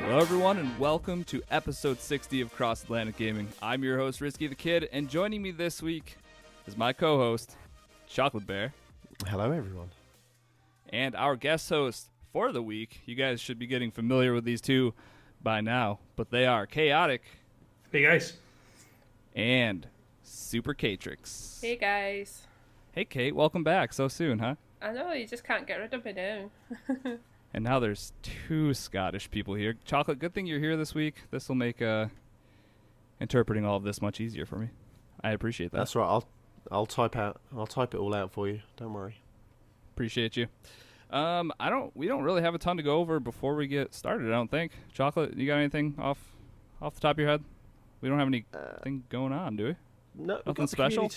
Hello everyone and welcome to episode 60 of Cross Atlantic Gaming. I'm your host Risky the Kid, and joining me this week is my co-host Chocolate Bear. Hello everyone. And our guest host for the week. You guys should be getting familiar with these two by now, but they are Chaotic. Hey guys. And Super Catrix. Hey guys. Hey Kate, welcome back so soon, huh? I know, you just can't get rid of me now. And now there's two Scottish people here. Chocolate, good thing you're here this week. This will make interpreting all of this much easier for me. I appreciate that. That's right. I'll type it all out for you. Don't worry. Appreciate you. We don't really have a ton to go over before we get started, I don't think. Chocolate, you got anything off the top of your head? We don't have anything going on, do we? No, nothing special.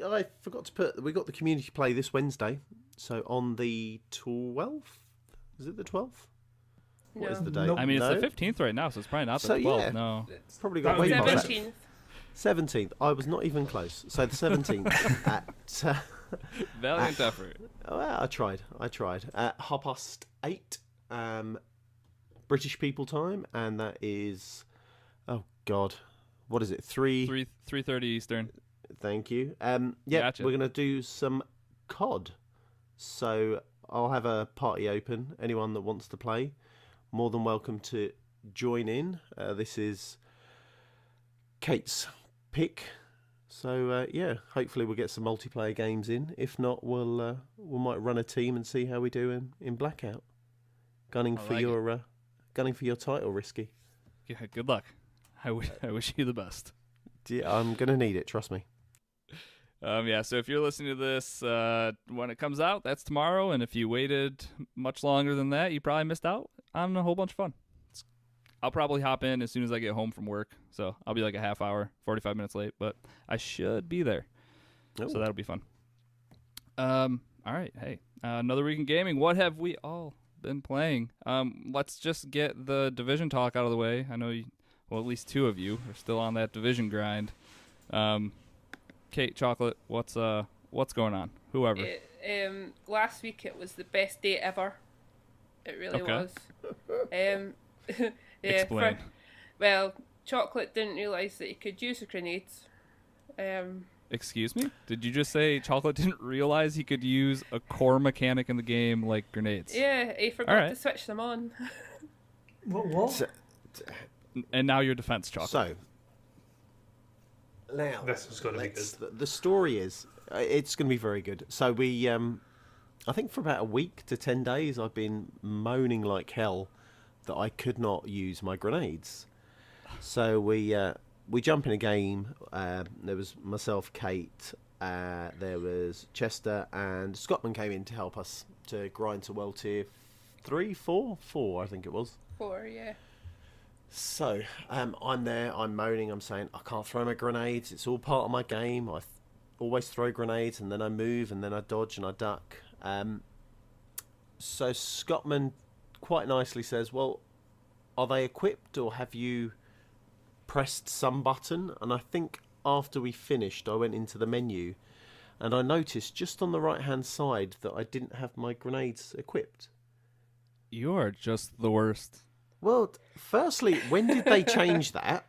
I forgot to put. We got the community play this Wednesday, so on the 12th. Is it the 12th? No. What is the date? Nope. I mean, it's No? the 15th right now, so it's probably not the So, 12th. yeah. No. It's probably got way That past was that. 17th. 17th. I was not even close. So the 17th at. Valiant effort. Well, I tried. At 8:30, British people time, and that is. Oh God, what is it? 3:30 Eastern. Thank you. Gotcha. We're going to do some COD. So I'll have a party open. Anyone that wants to play, more than welcome to join in. This is Kate's pick. So, hopefully we'll get some multiplayer games in. If not, we might run a team and see how we do in Blackout. Gunning for your title, Risky. Yeah, good luck. I wish you the best. Yeah, I'm going to need it, trust me. So if you're listening to this when it comes out, that's tomorrow. And if you waited much longer than that, you probably missed out on a whole bunch of fun. I'll probably hop in as soon as I get home from work. So I'll be like a half hour, 45 minutes late, but I should be there. Oh. So that'll be fun. All right. Hey, another week in gaming. What have we all been playing? Let's just get the Division talk out of the way. I know at least two of you are still on that Division grind. Kate, Chocolate, what's going on? Whoever. Last week it was the best day ever. It really Okay. was. Explain. Chocolate didn't realise that he could use grenades. Excuse me? Did you just say Chocolate didn't realize he could use a core mechanic in the game like grenades? Yeah, he forgot Alright. to switch them on. What? And now your defense, Chocolate. So, now, This is going to be good. the story is, it's going to be very good. So we, I think for about a week to 10 days, I've been moaning like hell that I could not use my grenades. So we jump in a game. There was myself, Kate, there was Chester, and Scottman came in to help us to grind to World Tier 4, I think it was. 4, yeah. So, I'm there, I'm moaning, I'm saying, I can't throw my grenades, it's all part of my game, I always throw grenades, and then I move, and then I dodge, and I duck. So Scottman quite nicely says, well, are they equipped, or have you pressed some button? And I think after we finished, I went into the menu, and I noticed just on the right-hand side that I didn't have my grenades equipped. You are just the worst. Well, firstly, when did they change that?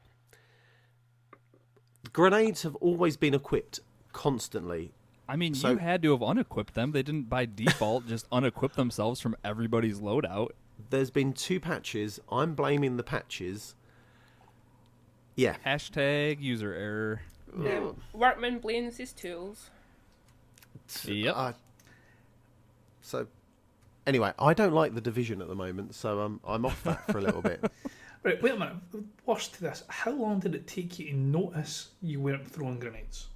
Grenades have always been equipped constantly. I mean, So- you had to have unequipped them. They didn't by default just unequip themselves from everybody's loadout. There's been 2 patches. I'm blaming the patches. Yeah. Hashtag user error. Workman blames his tools. Yep. So, anyway, I don't like the Division at the moment, so I'm off that for a little bit. Right, wait a minute. Worse to this, how long did it take you to notice you weren't throwing grenades?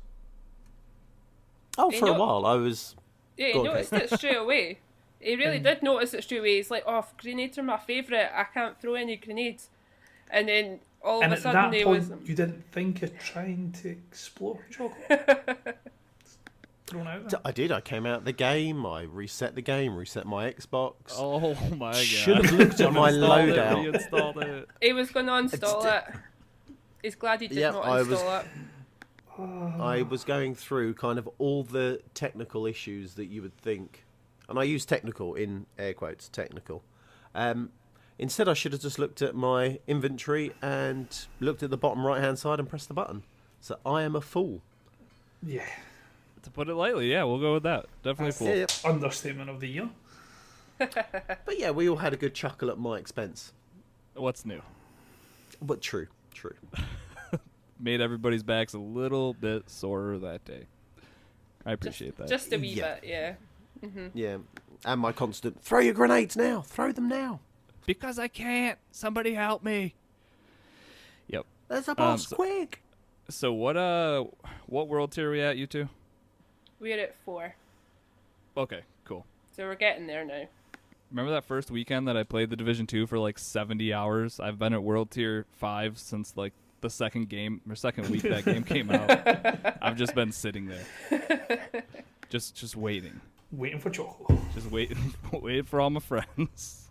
Oh, You for a know- while, I was... Yeah, he Go on, noticed it straight away. He really did notice it straight away. He's like, oh, grenades are my favourite. I can't throw any grenades. And then all And of a at sudden that he point, was... you didn't think of trying to explore chocolate? Thrown out there? I did. I came out the game. I reset the game. Reset my Xbox. Oh my god. Should have looked at my Uninstalled it, loadout. reinstalled it. He was going to uninstall it. He's glad he did Yep, not I was- install it. I was going through kind of all the technical issues that you would think, and I use technical in air quotes, technical. Instead, I should have just looked at my inventory and looked at the bottom right-hand side and pressed the button. So I am a fool. Yeah. To put it lightly, yeah, we'll go with that. Definitely That's full. Yeah, Understatement of the year. but yeah, we all had a good chuckle at my expense. What's new? But true. Made everybody's backs a little bit sorer that day. I appreciate that. Just a wee Yeah. bit, yeah. Yeah, and my constant, throw your grenades now, throw them now. Because I can't. Somebody help me. Yep. There's a boss, quick. So what world tier are we at, you two? We're at 4. Okay, cool. So we're getting there now. Remember that first weekend that I played the Division 2 for like 70 hours? I've been at World Tier 5 since like the second week that game came out. I've just been sitting there. Just waiting. Waiting for chocolate. Just waiting for all my friends.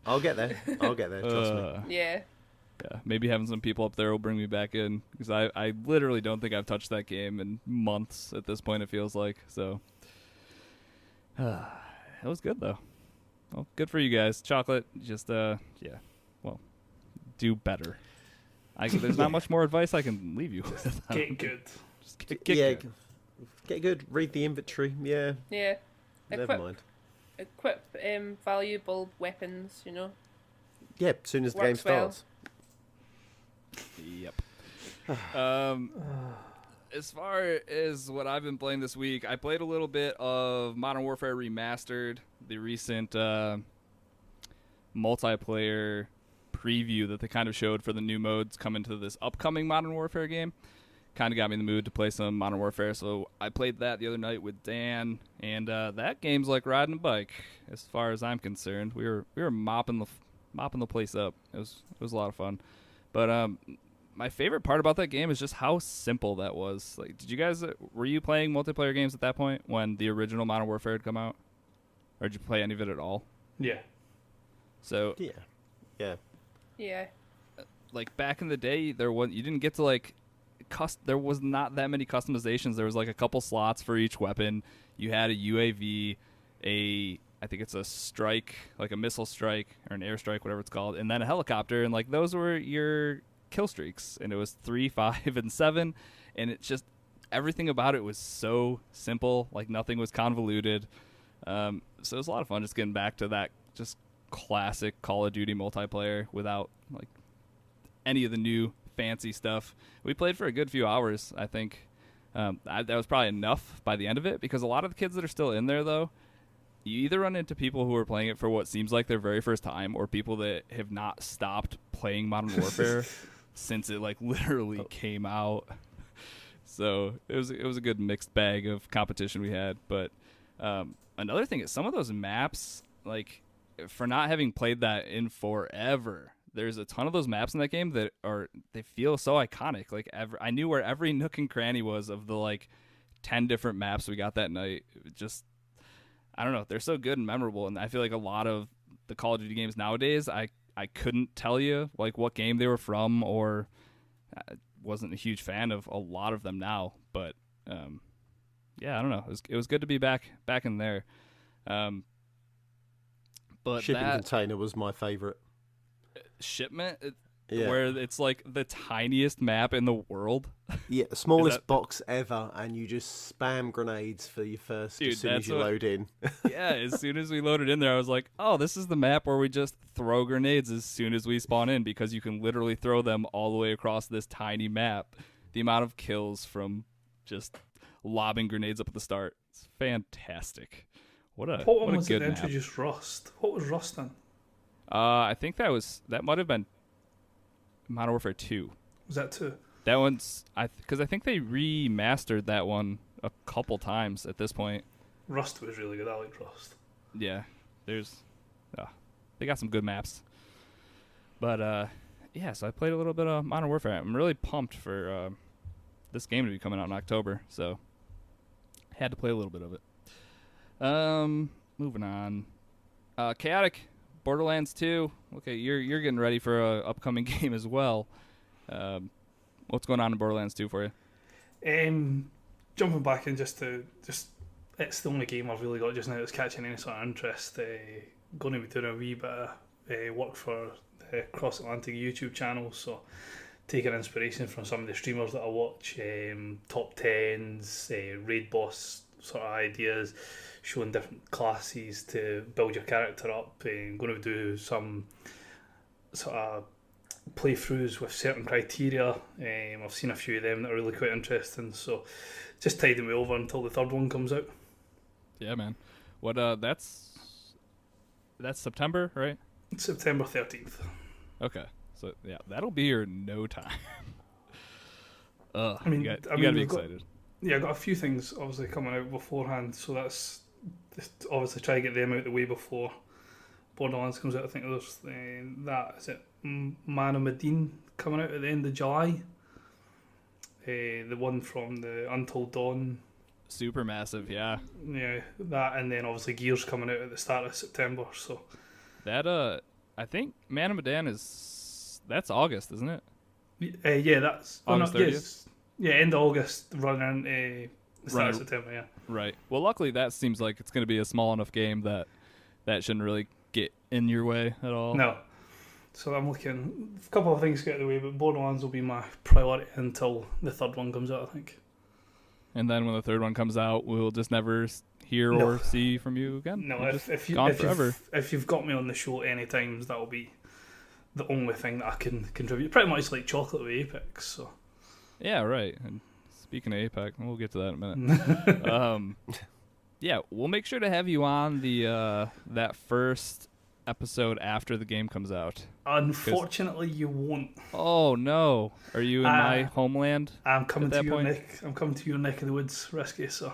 I'll get there, trust me. Yeah. Yeah, maybe having some people up there will bring me back in, because I literally don't think I've touched that game in months at this point, it feels like. So it was good though. Well, good for you guys. Chocolate, just do better. There's not much more advice I can leave you with. Get good. Just get good. Get good. Read the inventory. Yeah, Yeah. never mind. Equip valuable weapons, you know. Yeah, as soon as the game Works well. starts. Yep. As far as what I've been playing this week, I played a little bit of Modern Warfare Remastered, the recent multiplayer preview that they kind of showed for the new modes coming to this upcoming Modern Warfare game. Kind of got me in the mood to play some Modern Warfare, so I played that the other night with Dan, and that game's like riding a bike, as far as I'm concerned. We were mopping the place up. It was a lot of fun, but my favorite part about that game is just how simple that was. Like, were you playing multiplayer games at that point when the original Modern Warfare had come out, or did you play any of it at all? Yeah. So Yeah. Yeah. like back in the day, you didn't get to like. There was not that many customizations. There was like a couple slots for each weapon. You had a UAV, I think it's a strike, like a missile strike or an airstrike, whatever it's called, and then a helicopter, and like those were your kill streaks. And it was 3, 5, and 7, and it just everything about it was so simple. Like nothing was convoluted. So it was a lot of fun just getting back to that just classic Call of Duty multiplayer without like any of the new fancy stuff. We played for a good few hours, I think. That was probably enough by the end of it, because a lot of the kids that are still in there, though, you either run into people who are playing it for what seems like their very first time, or people that have not stopped playing Modern Warfare since it like literally came out. So it was a good mixed bag of competition we had. But another thing is some of those maps, like for not having played that in forever, there's a ton of those maps in that game that they feel so iconic. Like I knew where every nook and cranny was of the like 10 different maps we got that night. Just, I don't know, they're so good and memorable. And I feel like a lot of the Call of Duty games nowadays, I couldn't tell you like what game they were from, or I wasn't a huge fan of a lot of them now. But yeah, I don't know. It was good to be back in there. But Shipping container was my favorite. Shipment, Yeah. where it's like the tiniest map in the world. Yeah, the smallest box ever, and you just spam grenades for your first Dude, as soon as you that's load in. Yeah, as soon as we loaded in there, I was like, oh, this is the map where we just throw grenades as soon as we spawn in, because you can literally throw them all the way across this tiny map. The amount of kills from just lobbing grenades up at the start, it's fantastic. What a was it good that map. introduced Rust? What was Rust in? I think that might have been Modern Warfare 2. Was that 2? That one's because I think they remastered that one a couple times at this point. Rust was really good. I liked Rust. Yeah, they got some good maps. But yeah, so I played a little bit of Modern Warfare. I'm really pumped for this game to be coming out in October, so had to play a little bit of it. Moving on, Chaotic Borderlands 2. Okay, you're getting ready for a upcoming game as well. What's going on in Borderlands 2 for you? Jumping back in just it's the only game I've really got just now that's catching any sort of interest. Going to be doing a wee bit of work for the Cross Atlantic YouTube channel, so taking inspiration from some of the streamers that I watch, top tens, raid boss sort of ideas, showing different classes to build your character up. I'm going to do some sort of playthroughs with certain criteria. I've seen a few of them that are really quite interesting, so just tiding me over until the third one comes out. Yeah, man. What? That's September, right? September 13th. Okay. So yeah, that'll be here in no time. I mean, you gotta be excited. I've got a few things obviously coming out beforehand, so that's just obviously try to get them out the way before Borderlands comes out. I think there's that, is it Man of Medine coming out at the end of July. The one from the Until Dawn. Super massive, yeah. Yeah, that, and then obviously Gears coming out at the start of September. So that I think Man of Medan that's August, isn't it? Yeah, that's August 30th. Yes, yeah, end of August, running the start of September. Yeah, right. Well, luckily that seems like it's going to be a small enough game that shouldn't really get in your way at all. No. So I'm looking a couple of things to get out of the way, but Borderlands will be my priority until the third one comes out, I think. And then when the third one comes out, we'll just never hear or see from you again. No, You're if you've got me on the show any times, that'll be the only thing that I can contribute. Pretty much like Chocolate with Apex. So. Yeah, right. And speaking of Apex, we'll get to that in a minute. Yeah, we'll make sure to have you on the that first episode after the game comes out. Unfortunately, you won't. Oh no! Are you in my homeland? I'm coming to your neck. I'm coming to your neck of the woods, Risky. So.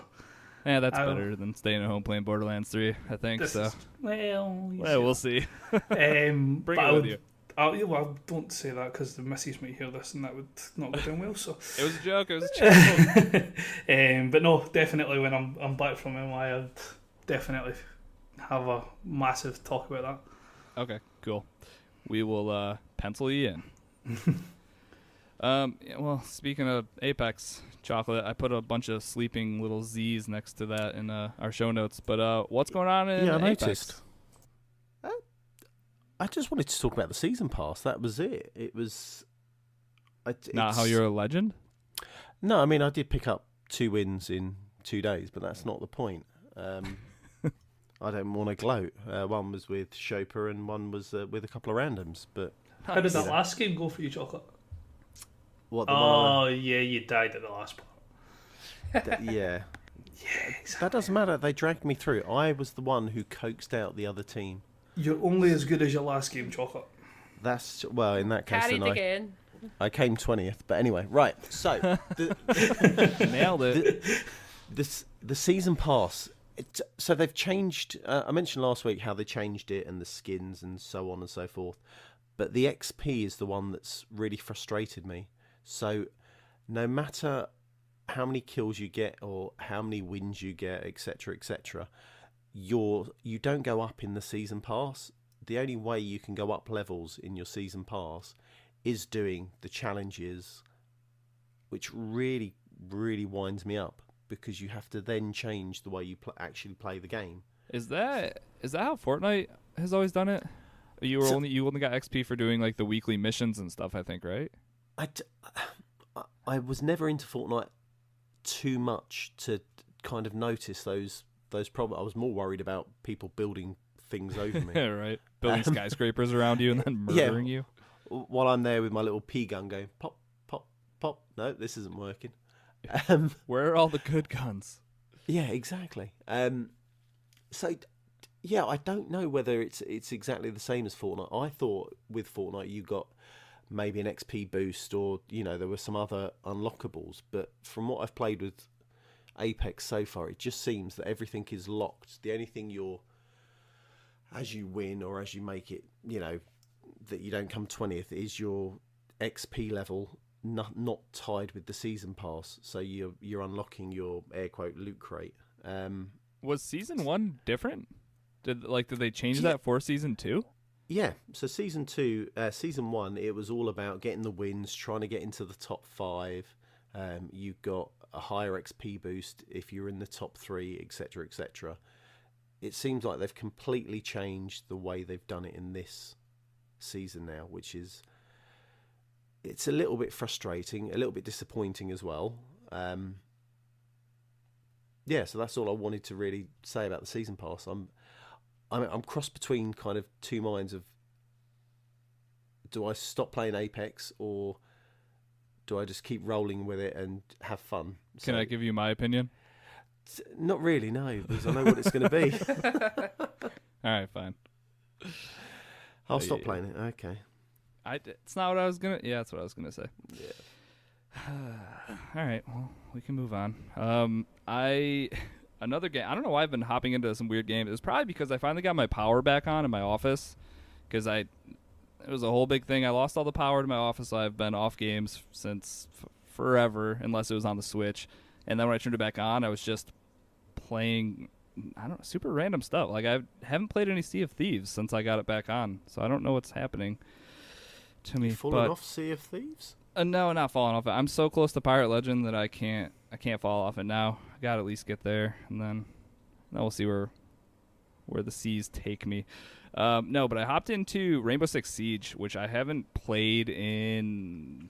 Yeah, that's better than staying at home playing Borderlands 3. I think so. We'll see. Bring it with you. Well, don't say that because the missus might hear this and that would not go down well. So it was a joke. It was a joke. But no, definitely when I'm back from MI, I'd definitely have a massive talk about that. Okay, cool. We will pencil you in. Well, speaking of Apex Chocolate, I put a bunch of sleeping little Z's next to that in our show notes. But what's going on in Apex? Noticed. I just wanted to talk about the season pass. That was it. It was not how you're a legend. No, I mean I did pick up 2 wins in 2 days, but that's not the point. I don't want to gloat. One was with Chopper and one was with a couple of randoms. But how did that last game go for you, Chocolate? What? Yeah, you died at the last part. Yeah. Yeah, exactly. That doesn't matter. They dragged me through. I was the one who coaxed out the other team. You're only as good as your last game, Chocolate. That's well. In that case, Carried then again. I came 20th. But anyway, right. So nailed it. The season pass. So they've changed. I mentioned last week how they changed it and the skins and so on and so forth. But the XP is the one that's really frustrated me. So no matter how many kills you get or how many wins you get, etc., etc., you don't go up in the season pass. The only way you can go up levels in your season pass is doing the challenges, which really, really winds me up because you have to then change the way you actually play the game. Is that how Fortnite has always done it? You only got XP for doing like the weekly missions and stuff, I think, right? I was never into Fortnite too much to kind of notice those problems. I was more worried about people building things over me. Right. Building skyscrapers around you and then murdering you. While I'm there with my little P gun going, pop, pop, pop. No, this isn't working. Where are all the good guns? Yeah, exactly. So, yeah, I don't know whether it's exactly the same as Fortnite. I thought with Fortnite you got maybe an XP boost or, there were some other unlockables. But from what I've played with Apex so far, it just seems that everything is locked. The only thing as you win or as you make it, that you don't come 20th is your XP level, not tied with the season pass. So you're unlocking your air quote loot crate. Was season 1 different? Did they change that for season 2? Yeah. So season 1, it was all about getting the wins, trying to get into the top 5. You got a higher XP boost if you're in the top 3, etc., etc. it seems like they've completely changed the way they've done it in this season now, which is, it's a little bit frustrating, a little bit disappointing as well. Yeah, so that's all I wanted to really say about the season pass. I'm crossed between kind of two minds of, do I stop playing Apex or do I just keep rolling with it and have fun? Can I give you my opinion? Not really, no, because I know what it's going to be. All right, fine. I'll stop playing it. Okay. It's not what I was gonna. Yeah, that's what I was gonna say. Yeah. All right. Well, we can move on. Another game. I don't know why I've been hopping into some weird games. It's probably because I finally got my power back on in my office. Because it was a whole big thing. I lost all the power to my office. So I've been off games since forever, unless it was on the Switch. And then when I turned it back on, I was just playing, I don't know, super random stuff. Like, I haven't played any Sea of Thieves since I got it back on, so I don't know what's happening to me. Falling off Sea of Thieves? No, not falling off it. I'm so close to Pirate Legend that I can't fall off it now. I gotta at least get there, and then we'll see where the seas take me. No, but I hopped into Rainbow Six Siege, which I haven't played in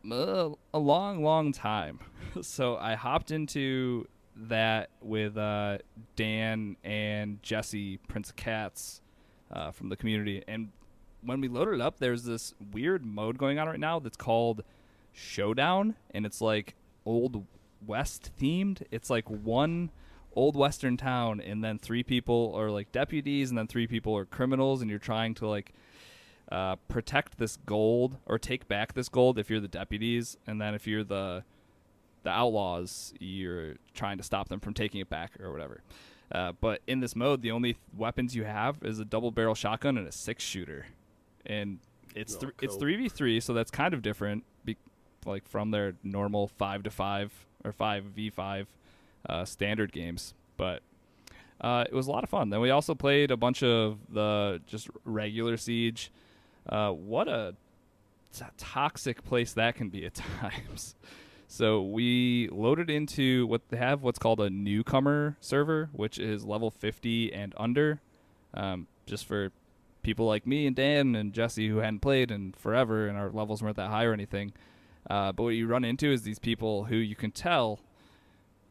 a long time. So I hopped into that with Dan and Jesse, Prince of Cats, from the community. And when we loaded it up, there's this weird mode going on right now that's called Showdown, and it's like Old West themed. It's like one old western town, and then 3 people are like deputies, and then 3 people are criminals, and you're trying to like protect this gold or take back this gold if you're the deputies, and then if you're the outlaws, you're trying to stop them from taking it back or whatever. But in this mode, the only weapons you have is a double barrel shotgun and a 6-shooter, and it's cool. It's 3v3, so that's kind of different, like from their normal 5-5 or 5v5 standard games. But it was a lot of fun. Then we also played a bunch of the just regular Siege. What a toxic place that can be at times. So we loaded into what's called a newcomer server, which is level 50 and under, just for people like me and Dan and Jesse who hadn't played in forever and our levels weren't that high or anything. But what you run into is these people who you can tell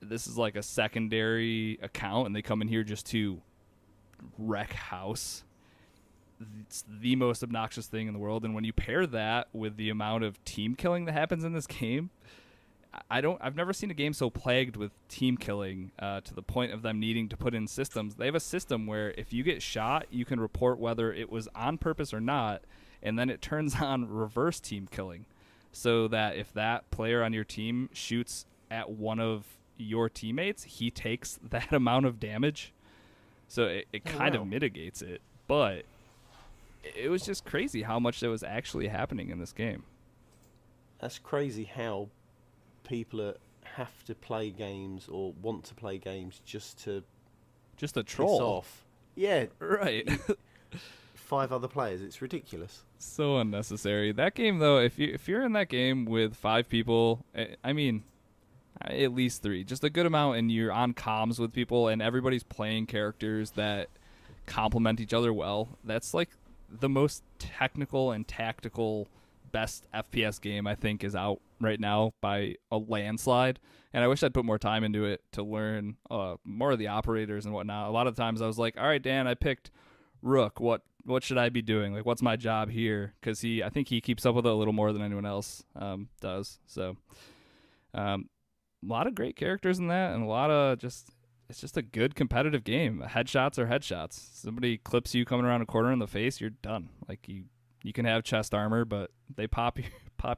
this is like a secondary account, and they come in here just to wreck house. It's the most obnoxious thing in the world, and when you pair that with the amount of team killing that happens in this game, I've never seen a game so plagued with team killing to the point of them needing to put in systems. They have a system where if you get shot, you can report whether it was on purpose or not, and then it turns on reverse team killing, so that if that player on your team shoots at one of your teammates, he takes that amount of damage. So it kind of mitigates it, but it was just crazy how much that was actually happening in this game. That's crazy how people have to play games or want to play games just to troll piss off. Yeah, right. 5 other players. It's ridiculous. So unnecessary. That game, though, if you're in that game with 5 people, I mean, at least 3, just a good amount, and you're on comms with people, and everybody's playing characters that complement each other well, that's like the most technical and tactical best FPS game I think is out right now by a landslide. And I wish I'd put more time into it to learn more of the operators and whatnot. A lot of times I was like, all right, Dan, I picked Rook. What should I be doing? Like, what's my job here? Because I think he keeps up with it a little more than anyone else does. So a lot of great characters in that, and a lot of it's just a good competitive game. Headshots are headshots. Somebody clips you coming around a corner in the face, you're done. Like, you can have chest armor, but they pop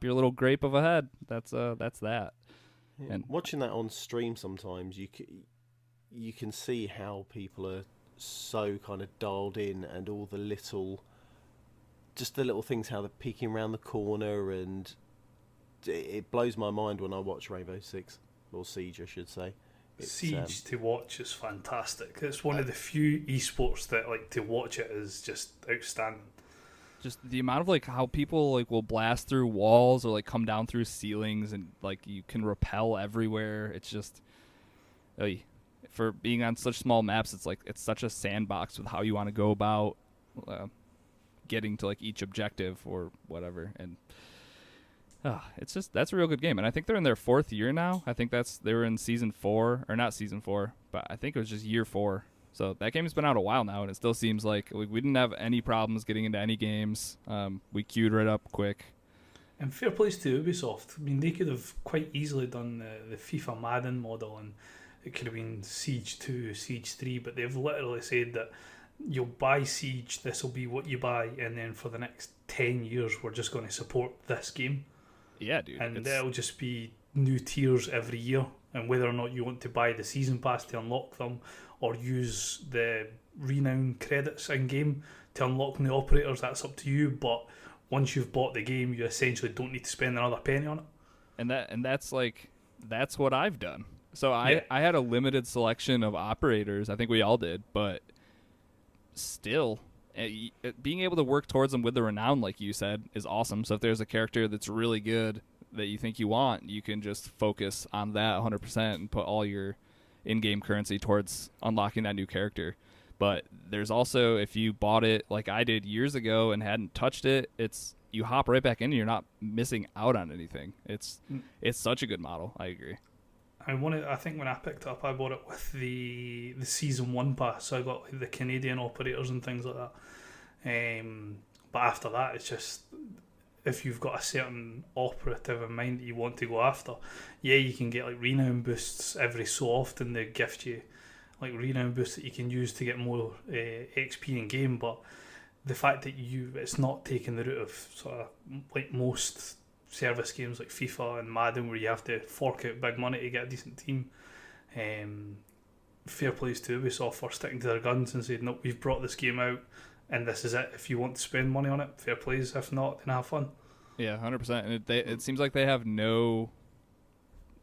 your little grape of a head. That's that. Yeah. And watching that on stream sometimes, you can see how people are so kind of dialed in, and all the little things, how they're peeking around the corner, and it blows my mind when I watch Rainbow Six, or Siege I should say. Siege to watch is fantastic. It's one of the few esports that, like, to watch it is just outstanding. Just the amount of, like, how people, like, will blast through walls or, like, come down through ceilings, and, like, you can rappel everywhere. It's just for being on such small maps, it's such a sandbox with how you want to go about getting to like each objective or whatever. And that's a real good game. And I think they're in their 4th year now. I think they were in season 4, or not season 4, but I think it was just year 4. So that game's been out a while now, and it still seems like we didn't have any problems getting into any games. We queued right up quick. And fair plays to Ubisoft. I mean, they could have quite easily done the FIFA Madden model, and it could have been Siege 2, Siege 3, but they've literally said that you'll buy Siege, this will be what you buy, and then for the next 10 years we're just going to support this game. Yeah, dude. And it'll just be new tiers every year, and whether or not you want to buy the season pass to unlock them or use the renown credits in game to unlock new operators, that's up to you. But once you've bought the game, you essentially don't need to spend another penny on it. And that's what I've done. So I had a limited selection of operators. I think we all did, but still, being able to work towards them with the renown, like you said, is awesome. So if there's a character that's really good that you think you want, you can just focus on that 100% and put all your in-game currency towards unlocking that new character. But there's also, if you bought it like I did years ago and hadn't touched it, you hop right back in and you're not missing out on anything. It's such a good model. I agree. I think when I picked it up, I bought it with the season 1 pass, so I got like the Canadian operators and things like that. But after that, it's just, if you've got a certain operative in mind that you want to go after, you can get like renown boosts every so often. They gift you like renown boosts that you can use to get more XP in game. But the fact that it's not taking the route of sort of like most service games like FIFA and Madden, where you have to fork out big money to get a decent team. Fair plays to Ubisoft for sticking to their guns and saying, no, we've brought this game out and this is it. If you want to spend money on it, fair plays. If not, then have fun. Yeah, 100%. And it seems like they have no,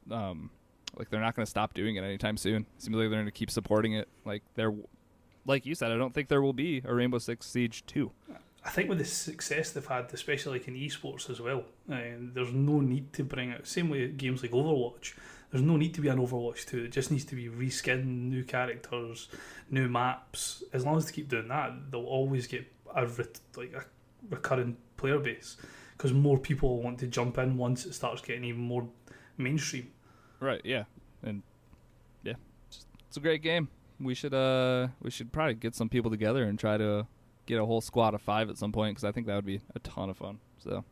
like they're not going to stop doing it anytime soon. It seems like they're going to keep supporting it. Like you said, I don't think there will be a Rainbow Six Siege 2. I think with the success they've had, especially like in esports as well, there's no need to bring out, same way games like Overwatch, there's no need to be an Overwatch 2. It just needs to be reskinned, new characters, new maps. As long as they keep doing that, they'll always get a recurring player base, because more people want to jump in once it starts getting even more mainstream. Right, yeah. And yeah, it's a great game. We should probably get some people together and try to get a whole squad of 5 at some point, because I think that would be a ton of fun. So,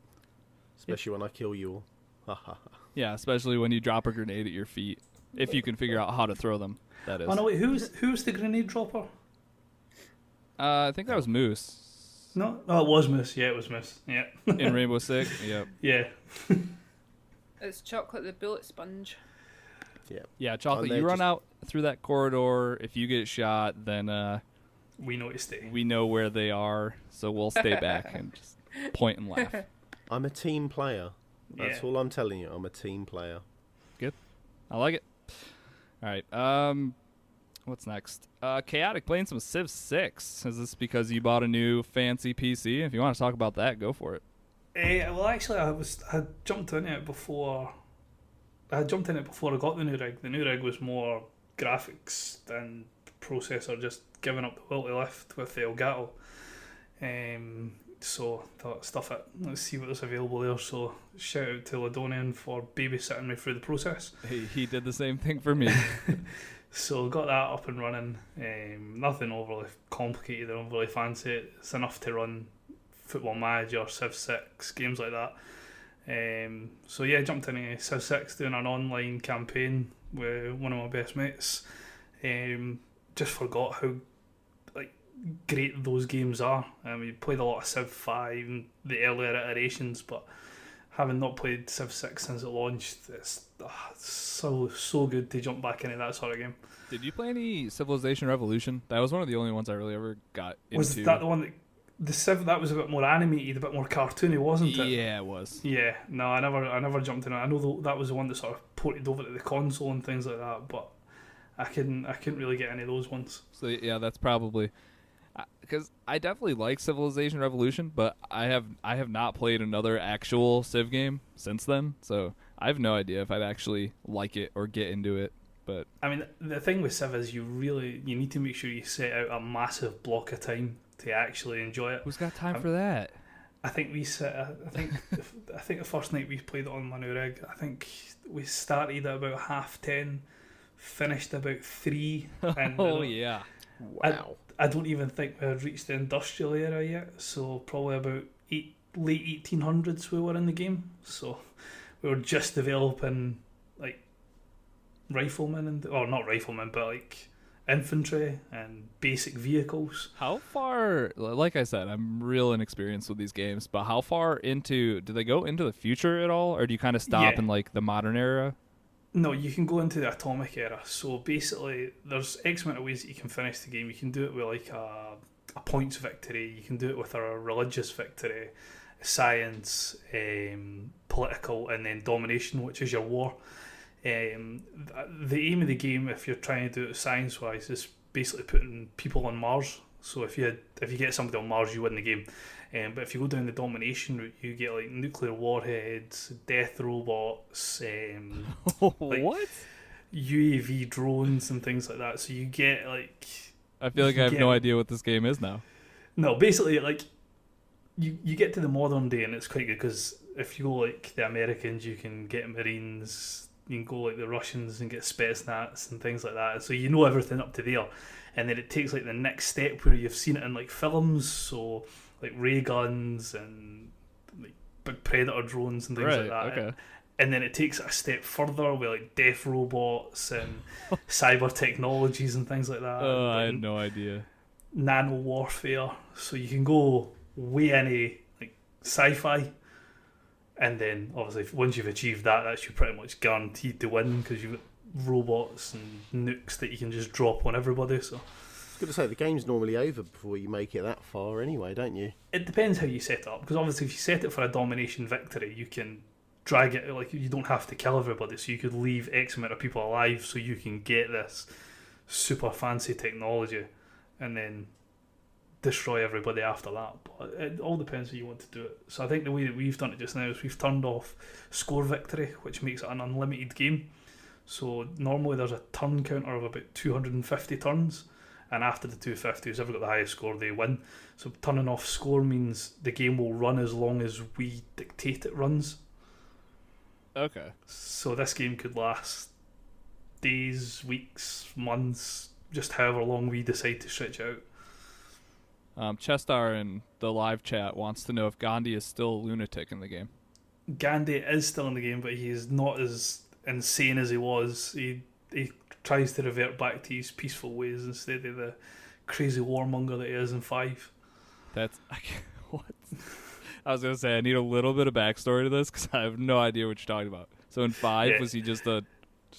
especially when I kill you all. Yeah, especially when you drop a grenade at your feet, if you can figure out how to throw them. That is. Oh no, wait, who's the grenade dropper? I think that was Moose. No, it was Moose. Yeah, it was Moose. Yeah. In Rainbow Six. Yep. Yeah. It's Chocolate the bullet sponge. Yeah, Chocolate. You run out through that corridor. If you get shot, then we know to stay. We know where they are, so we'll stay back and just point and laugh. I'm a team player. That's all I'm telling you. I'm a team player. Good. I like it. All right. What's next? Chaotic playing some Civ 6. Is this because you bought a new fancy PC? If you want to talk about that, go for it. Well, actually, I jumped in it before. I jumped in it before I got the new rig. The new rig was more graphics than processor, just giving up the will to lift with the Elgato. So I thought, stuff it, let's see what is available there. So shout out to Ladonian for babysitting me through the process. He did the same thing for me. So got that up and running. Nothing overly complicated or overly fancy. It's enough to run Football Manager, Civ 6, games like that. So yeah, jumped into Civ 6 doing an online campaign with one of my best mates. Just forgot how great those games are. We played a lot of Civ 5 and the earlier iterations, but having not played Civ 6 since it launched, it's so good to jump back into that sort of game. Did you play any Civilization Revolution? That was one of the only ones I really ever got into. Was that the one that the Civ that was a bit more animated, a bit more cartoony, wasn't it? Yeah, it was. Yeah, no, I never jumped in it. I know that was the one that sort of ported over to the console and things like that, but I couldn't really get any of those ones. So yeah, that's probably because I definitely like Civilization Revolution, but I have not played another actual Civ game since then, so I have no idea if I'd actually like it or get into it. But I mean, the thing with Civ is you need to make sure you set out a massive block of time to actually enjoy it. who's got time for that? I think we set. I think the first night we played it on my new rig, I think we started at about 10:30, finished about 3. And Oh yeah. Wow. I don't even think we had reached the industrial era yet. So probably about late 1800s we were in the game. So we were just developing like riflemen or not riflemen, but like infantry and basic vehicles. How far? Like I said, I'm real inexperienced with these games. But how far into? Do they go into the future at all, or do you kind of stop Yeah. in like the modern era? No, you can go into the atomic era. So basically, there's X amount of ways that you can finish the game. You can do it with like a points victory. You can do it with a religious victory, science, political, and then domination, which is your war. The aim of the game, if you're trying to do it science-wise, is basically putting people on Mars. So if you get somebody on Mars, you win the game. But if you go down the domination route, you get like nuclear warheads, death robots, What? UAV drones, and things like that. So you get like I feel like I have no idea what this game is now. no, basically like you get to the modern day, and it's quite good because if you go like the Americans, you can get Marines. You can go like the Russians and get Spetsnaz and things like that. So you know everything up to there, and then it takes like the next step where you've seen it in like films, so like ray guns and like big predator drones and things like that. Okay. And then it takes it a step further with like death robots and cyber technologies and things like that. Oh, I and had no idea. nano warfare. So you can go way into like sci-fi. And then, obviously, once you've achieved that, that's you pretty much guaranteed to win because you've got robots and nukes that you can just drop on everybody. So I was going to say, the game's normally over before you make it that far anyway, don't you? it depends how you set it up. Because obviously, if you set it for a domination victory, you can drag it, like, you don't have to kill everybody. So you could leave X amount of people alive so you can get this super fancy technology and then destroy everybody after that. But it all depends how you want to do it. So I think the way that we've done it just now is we've turned off score victory, which makes it an unlimited game. So normally there's a turn counter of about 250 turns, and after the 250, who's ever got the highest score, they win. So turning off score means the game will run as long as we dictate it runs. Okay. So this game could last days, weeks, months, just however long we decide to stretch it out. Chestar in the live chat wants to know if Gandhi is still a lunatic in the game. Gandhi is still in the game, but he is not as insane as he was. He tries to revert back to his peaceful ways instead of the crazy warmonger that he is in 5. That's what? I was gonna say I need a little bit of backstory to this because I have no idea what you're talking about. So in 5, Yeah. was he just a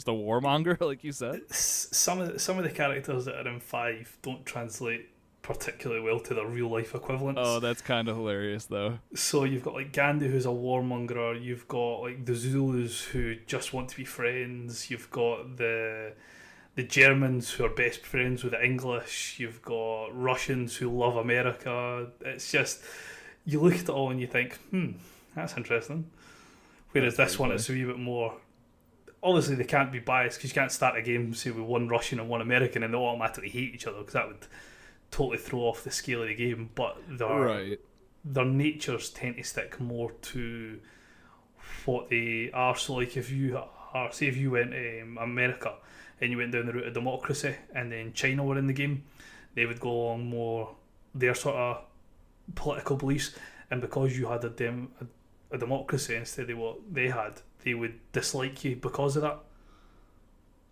warmonger, like you said? Some of the characters that are in 5 don't translate particularly well to their real life equivalents. Oh, that's kind of hilarious though. So you've got like Gandhi, who's a warmonger. You've got like the Zulus who just want to be friends. You've got the Germans who are best friends with the English. You've got Russians who love America. It's just, you look at it all and you think, that's interesting. Whereas That's this one, funny. it's a wee bit more. Obviously, they can't be biased because you can't start a game, say, with one Russian and one American and they automatically hate each other because that would totally throw off the scale of the game. But Right. their natures tend to stick more to what they are. So, like, if you went to America and you went down the route of democracy, and then China were in the game, they would go along more their sort of political beliefs, and because you had a democracy instead of what they had, they would dislike you because of that.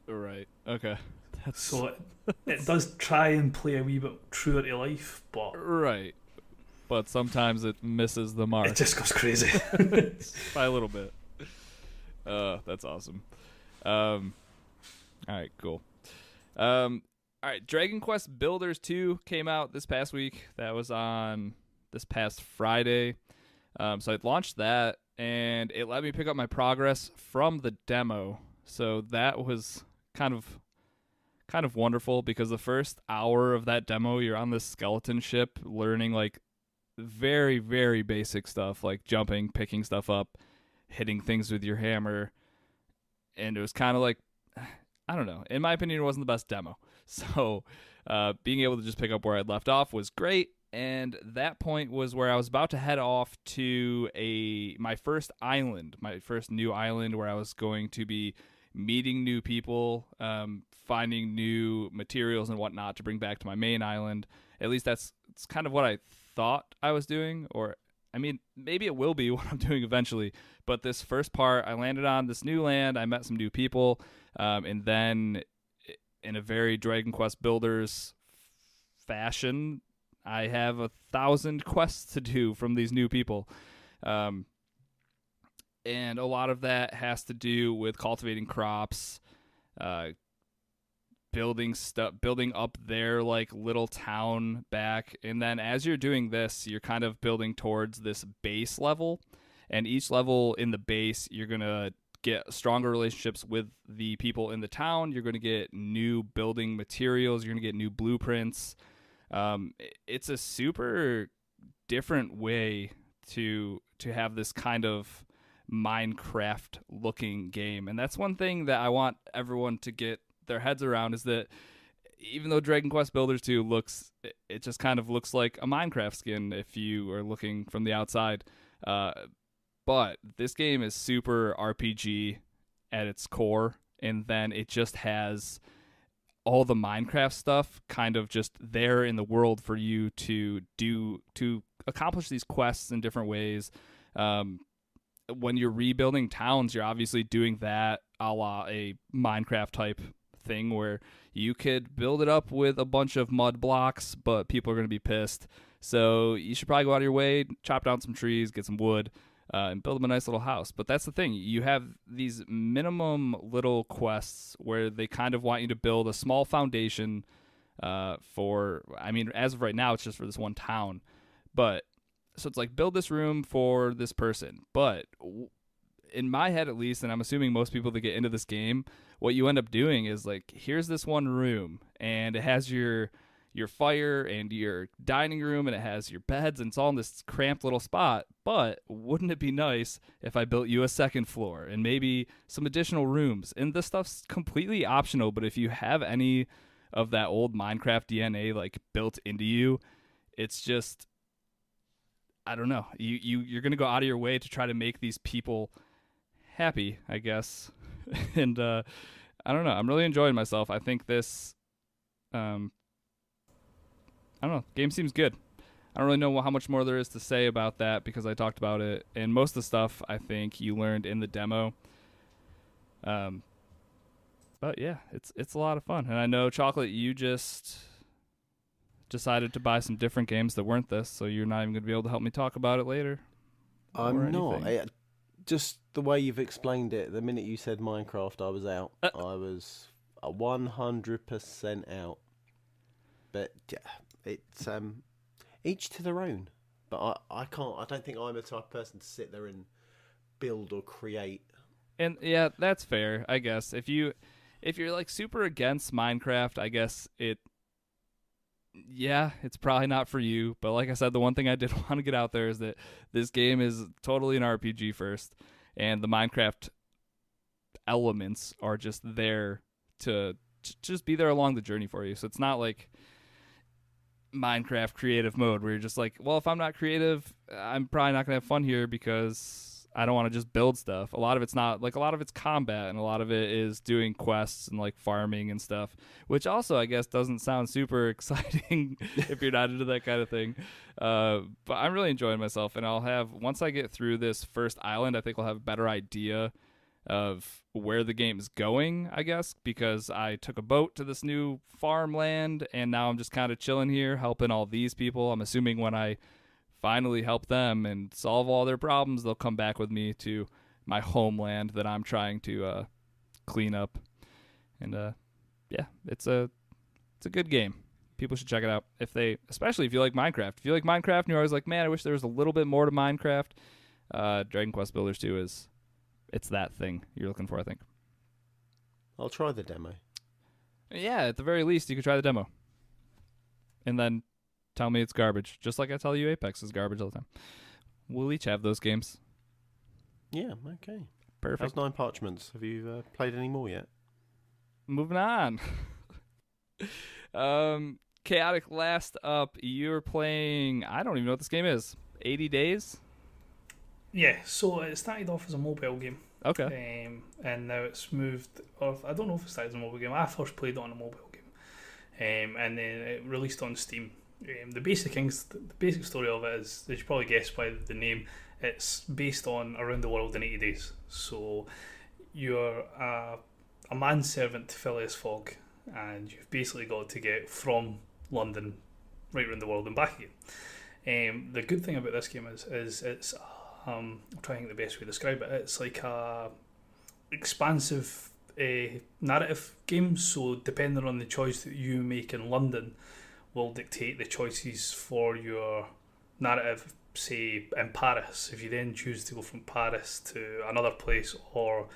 Right. Okay. So it does try and play a wee bit truer to life, but Right. But sometimes it misses the mark it just goes crazy. by a little bit. That's awesome. All right, cool. All right, Dragon Quest Builders 2 came out this past week. That was on this past Friday. So I launched that, and it let me pick up my progress from the demo. So that was kind of wonderful because the first hour of that demo, you're on this skeleton ship learning like very, very basic stuff like jumping, picking stuff up, hitting things with your hammer. And it was kind of like, I don't know. In my opinion, it wasn't the best demo. So being able to just pick up where I'd left off was great. And that point was where I was about to head off to my first island, my first new island, where I was going to be meeting new people, finding new materials and whatnot to bring back to my main island. At least it's kind of what I thought I was doing, or I mean, maybe it will be what I'm doing eventually. But this first part, I landed on this new land, I met some new people, and then in a very Dragon Quest Builders fashion, I have 1,000 quests to do from these new people. And a lot of that has to do with cultivating crops, building up their like little town back. And then as you're doing this, you're kind of building towards this base level. And each level in the base, you're going to get stronger relationships with the people in the town. You're going to get new building materials. You're going to get new blueprints. It's a super different way to have this kind of Minecraft looking game. And that's one thing that I want everyone to get their heads around, is that even though Dragon Quest Builders 2 it just kind of looks like a Minecraft skin if you are looking from the outside. But this game is super RPG at its core, and then it just has all the Minecraft stuff kind of just there in the world for you to accomplish these quests in different ways. When you're rebuilding towns, you're obviously doing that a la a Minecraft type thing, where you could build it up with a bunch of mud blocks, but people are going to be pissed. So you should probably go out of your way, chop down some trees, get some wood, and build them a nice little house. But that's the thing. You have these minimum little quests where they kind of want you to build a small foundation as of right now, it's just for this one town. But so it's like, build this room for this person. But in my head, at least, and I'm assuming most people that get into this game, what you end up doing is like, here's this one room, and it has your fire and your dining room, and it has your beds, and it's all in this cramped little spot. But wouldn't it be nice if I built you a second floor and maybe some additional rooms? And this stuff's completely optional, but if you have any of that old Minecraft DNA like built into you, it's just, I don't know. You're gonna go out of your way to try to make these people happy, I guess. And I don't know. I'm really enjoying myself. I think this, I don't know. Game seems good. I don't really know how much more there is to say about that because I talked about it, and most of the stuff I think you learned in the demo. But yeah, it's a lot of fun, and I know, Chocolate, you just decided to buy some different games that weren't this, so you're not even going to be able to help me talk about it later. I'm not. Just the way you've explained it, the minute you said Minecraft, I was out. I was 100% out. But yeah, it's each to their own. But I can't. I don't think I'm the type of person to sit there and build or create. And yeah, that's fair, I guess. If you're like super against Minecraft, I guess it's probably not for you. But like I said, the one thing I did want to get out there is that this game is totally an RPG first, and the Minecraft elements are just there to just be there along the journey for you. So it's not like Minecraft creative mode where you're just like, well, if I'm not creative, I'm probably not gonna have fun here because I don't want to just build stuff. A lot of it's not, like, a lot of it's combat, and a lot of it is doing quests and like farming and stuff, which also I guess doesn't sound super exciting if you're not into that kind of thing. But I'm really enjoying myself, and once I get through this first island, I think I'll have a better idea of where the game's going, I guess, because I took a boat to this new farmland, and now I'm just kind of chilling here helping all these people. I'm assuming when I finally help them and solve all their problems, they'll come back with me to my homeland that I'm trying to clean up. And yeah, it's a good game. People should check it out especially if you like Minecraft. If you like Minecraft and you're always like, man, I wish there was a little bit more to Minecraft, Dragon Quest Builders 2 it's that thing you're looking for, I think. I'll try the demo. Yeah, at the very least, you could try the demo. And then tell me it's garbage, just like I tell you Apex is garbage all the time. We'll each have those games. Yeah, okay. Perfect. How's 9 Parchments? Have you played any more yet? moving on. Chaotic, last up, you're playing, I don't even know what this game is. 80 Days? Yeah, so it started off as a mobile game. Okay. And now it's moved, or I don't know if it started as a mobile game. I first played it on a mobile game. And then it released on Steam. The basic story of it is, as you probably guessed by the name, it's based on Around the World in 80 Days. So you're a manservant to Phileas Fogg, and you've basically got to get from London right around the world and back again. The good thing about this game is it's I'm trying to think the best way to describe it. It's like a expansive narrative game. So depending on the choice that you make in London, will dictate the choices for your narrative. Say in Paris, if you then choose to go from Paris to another place, or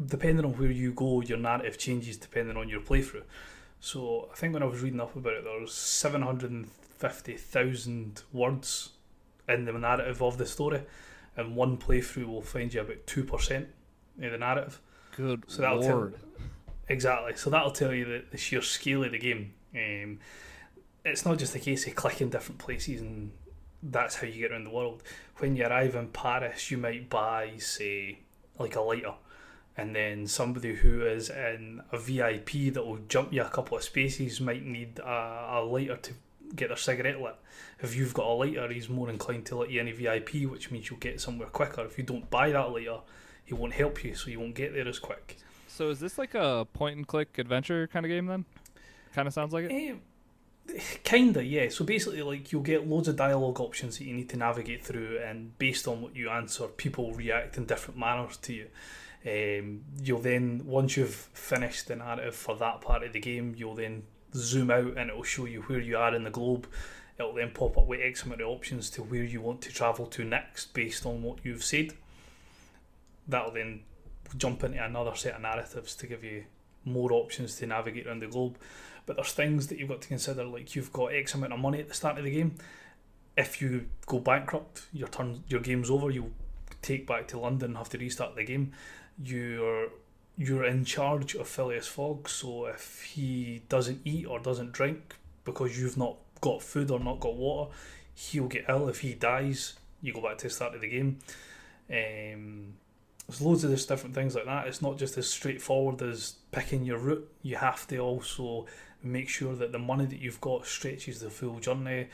depending on where you go, your narrative changes depending on your playthrough. So I think when I was reading up about it, there was 750,000 words in the narrative of the story, and one playthrough will find you about 2% of the narrative. Good so that'll Lord. Exactly. So that'll tell you the sheer scale of the game. It's not just a case of clicking different places and that's how you get around the world. When you arrive in Paris, you might buy, say, like a lighter, and then somebody who is in a VIP that will jump you a couple of spaces might need a lighter to get their cigarette lit. If you've got a lighter, he's more inclined to let you in a VIP, which means you'll get somewhere quicker. If you don't buy that lighter, he won't help you, so you won't get there as quick. So is this like a point-and-click adventure kind of game then? Kind of sounds like it? Kinda, yeah. So basically, like, you'll get loads of dialogue options that you need to navigate through, and based on what you answer, people react in different manners to you. You'll then, once you've finished the narrative for that part of the game, you'll then zoom out and it'll show you where you are in the globe. It'll then pop up with X amount of options to where you want to travel to next based on what you've said. That'll then jump into another set of narratives to give you more options to navigate around the globe. But there's things that you've got to consider, like you've got X amount of money at the start of the game. If you go bankrupt, your game's over. You'll take back to London and have to restart the game. You're in charge of Phileas Fogg, so if he doesn't eat or doesn't drink because you've not got food or not got water, he'll get ill. If he dies, you go back to the start of the game. There's loads of this different things like that. It's not just as straightforward as picking your route. You have to also make sure that the money that you've got stretches the full journey,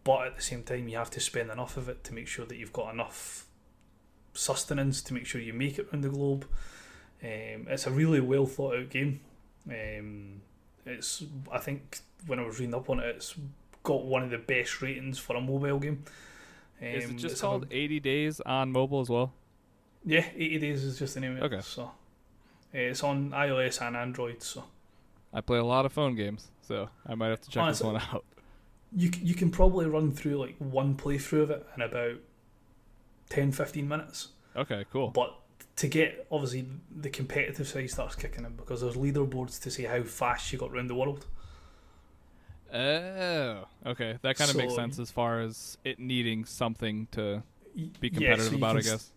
but at the same time you have to spend enough of it to make sure that you've got enough sustenance to make sure you make it around the globe. It's a really well thought out game. I think when I was reading up on it, it's got one of the best ratings for a mobile game. Is it just called 80 Days on mobile as well? Yeah, 80 Days is just the name of it. Okay. So it's on iOS and Android. So I play a lot of phone games, so I might have to check honestly, this one out. You can probably run through like one playthrough of it in about 10-15 minutes. Okay, cool. But to get, obviously, the competitive side starts kicking in because there's leaderboards to see how fast you got around the world. Oh, okay. That kind of makes sense as far as it needing something to be competitive about, I guess.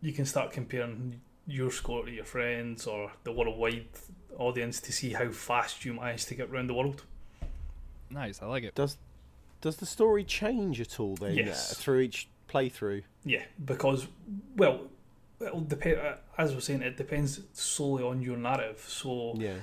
You can start comparing your score to your friends or the worldwide audience to see how fast you manage to get around the world. Nice, I like it. Does the story change at all then? Yes. Through each playthrough? Yeah, because, well, it'll depend. As I was saying, it depends solely on your narrative. So Yeah.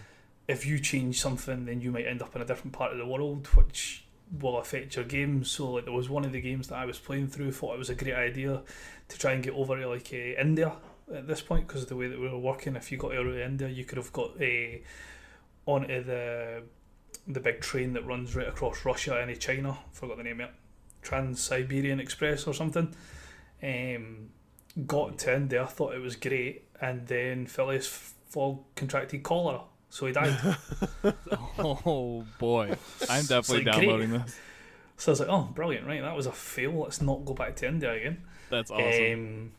if you change something, then you might end up in a different part of the world, which will affect your game. So, like, there was one of the games that I was playing through, thought it was a great idea to try and get over to like India at this point, because of the way that we were working. If you got out of India, you could have got onto the big train that runs right across Russia into China. Forgot the name of it. Trans-Siberian Express or something. Got to India, thought it was great, and then Phileas Fogg contracted cholera, so he died. Oh boy, I'm definitely like, downloading great. this. So I was like, oh, brilliant, right, that was a fail, let's not go back to India again. That's awesome.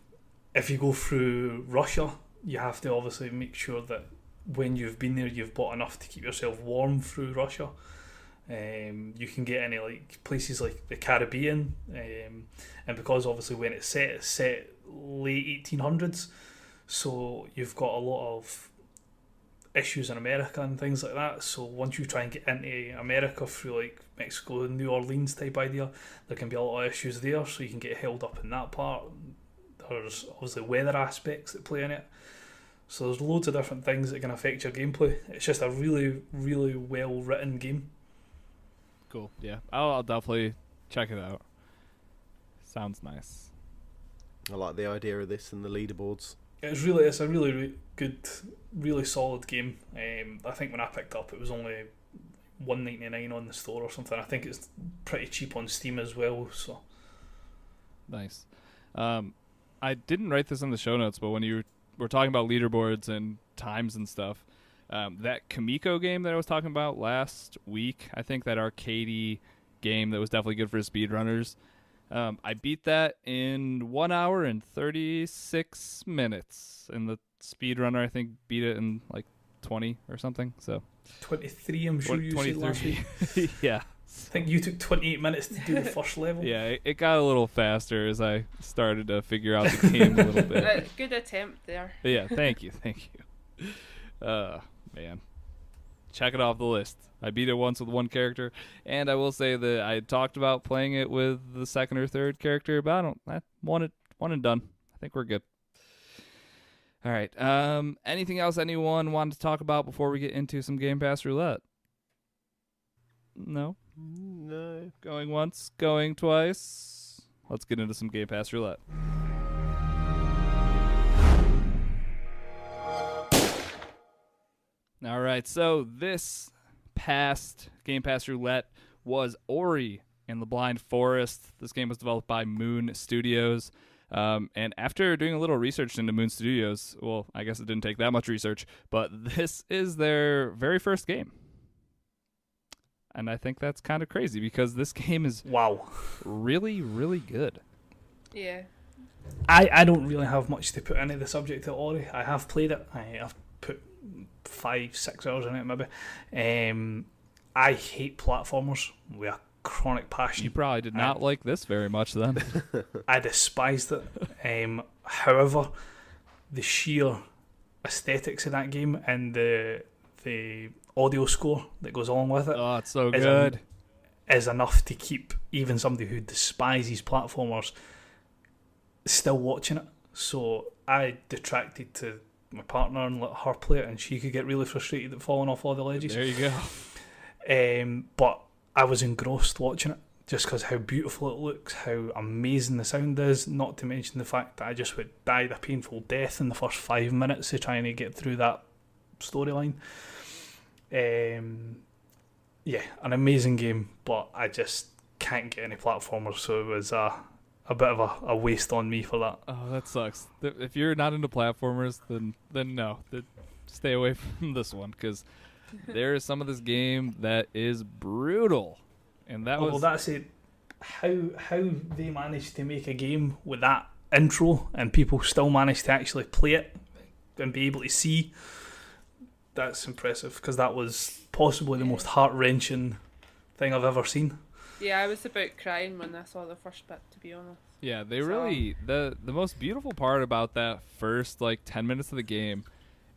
If you go through Russia, you have to obviously make sure that when you've been there, you've bought enough to keep yourself warm through Russia. You can get any like places like the Caribbean, and because obviously when it's set late 1800s, so you've got a lot of issues in America and things like that. So once you try and get into America through like Mexico, New Orleans type idea, there can be a lot of issues there. So you can get held up in that part. There's obviously weather aspects that play in it. So there's loads of different things that can affect your gameplay. It's just a really, really well written game. Cool. Yeah, I'll definitely check it out. Sounds nice. I like the idea of this and the leaderboards. It's a really good, really solid game. I think when I picked up, it was only $1.99 on the store or something. I think it's pretty cheap on Steam as well. So nice. I didn't write this in the show notes, but when you were talking about leaderboards and times and stuff, that Kamiko game that I was talking about last week, I think that arcadey game that was definitely good for speedrunners. I beat that in 1 hour and 36 minutes, and the speedrunner I think beat it in like 20 or something. So 23, I'm sure you said last week. Yeah. I think you took 28 minutes to do the first level. Yeah, it got a little faster as I started to figure out the game a little bit. Good attempt there. Yeah, thank you. Man. Check it off the list. I beat it once with one character, and I will say that I talked about playing it with the second or third character, but I want and done. I think we're good. All right. Anything else anyone wanted to talk about before we get into some Game Pass Roulette? No? No. Going once, going twice. Let's get into some Game Pass Roulette. All right, so this past Game Pass Roulette was Ori and the Blind Forest. This game was developed by Moon Studios. And after doing a little research into Moon Studios, well, I guess it didn't take that much research, but this is their very first game. And I think that's kind of crazy because this game is really, really good. Yeah. I don't really have much to put into the subject of Ori. I have played it. I've put 5-6 hours in it maybe. I hate platformers with a chronic passion. You probably did not like this very much then. I despised it. However, the sheer aesthetics of that game and the audio score that goes along with it, oh, it's so good, is enough to keep even somebody who despises platformers still watching it. So I detracted to my partner and let her play it, and she could get really frustrated at falling off all the ledges. There you go. But I was engrossed watching it just because how beautiful it looks, how amazing the sound is, not to mention the fact that I just would die a painful death in the first 5 minutes of trying to get through that storyline. Yeah, an amazing game, but I just can't get any platformers, so it was a bit of a waste on me for that. Oh, that sucks. If you're not into platformers, then no, stay away from this one, because there is some of this game that is brutal, and that's it. How they managed to make a game with that intro and people still manage to actually play it and be able to see, that's impressive, because that was possibly the most heart-wrenching thing I've ever seen. Yeah, I was about crying when I saw the first bit, to be honest. Yeah, really, the most beautiful part about that first 10 minutes of the game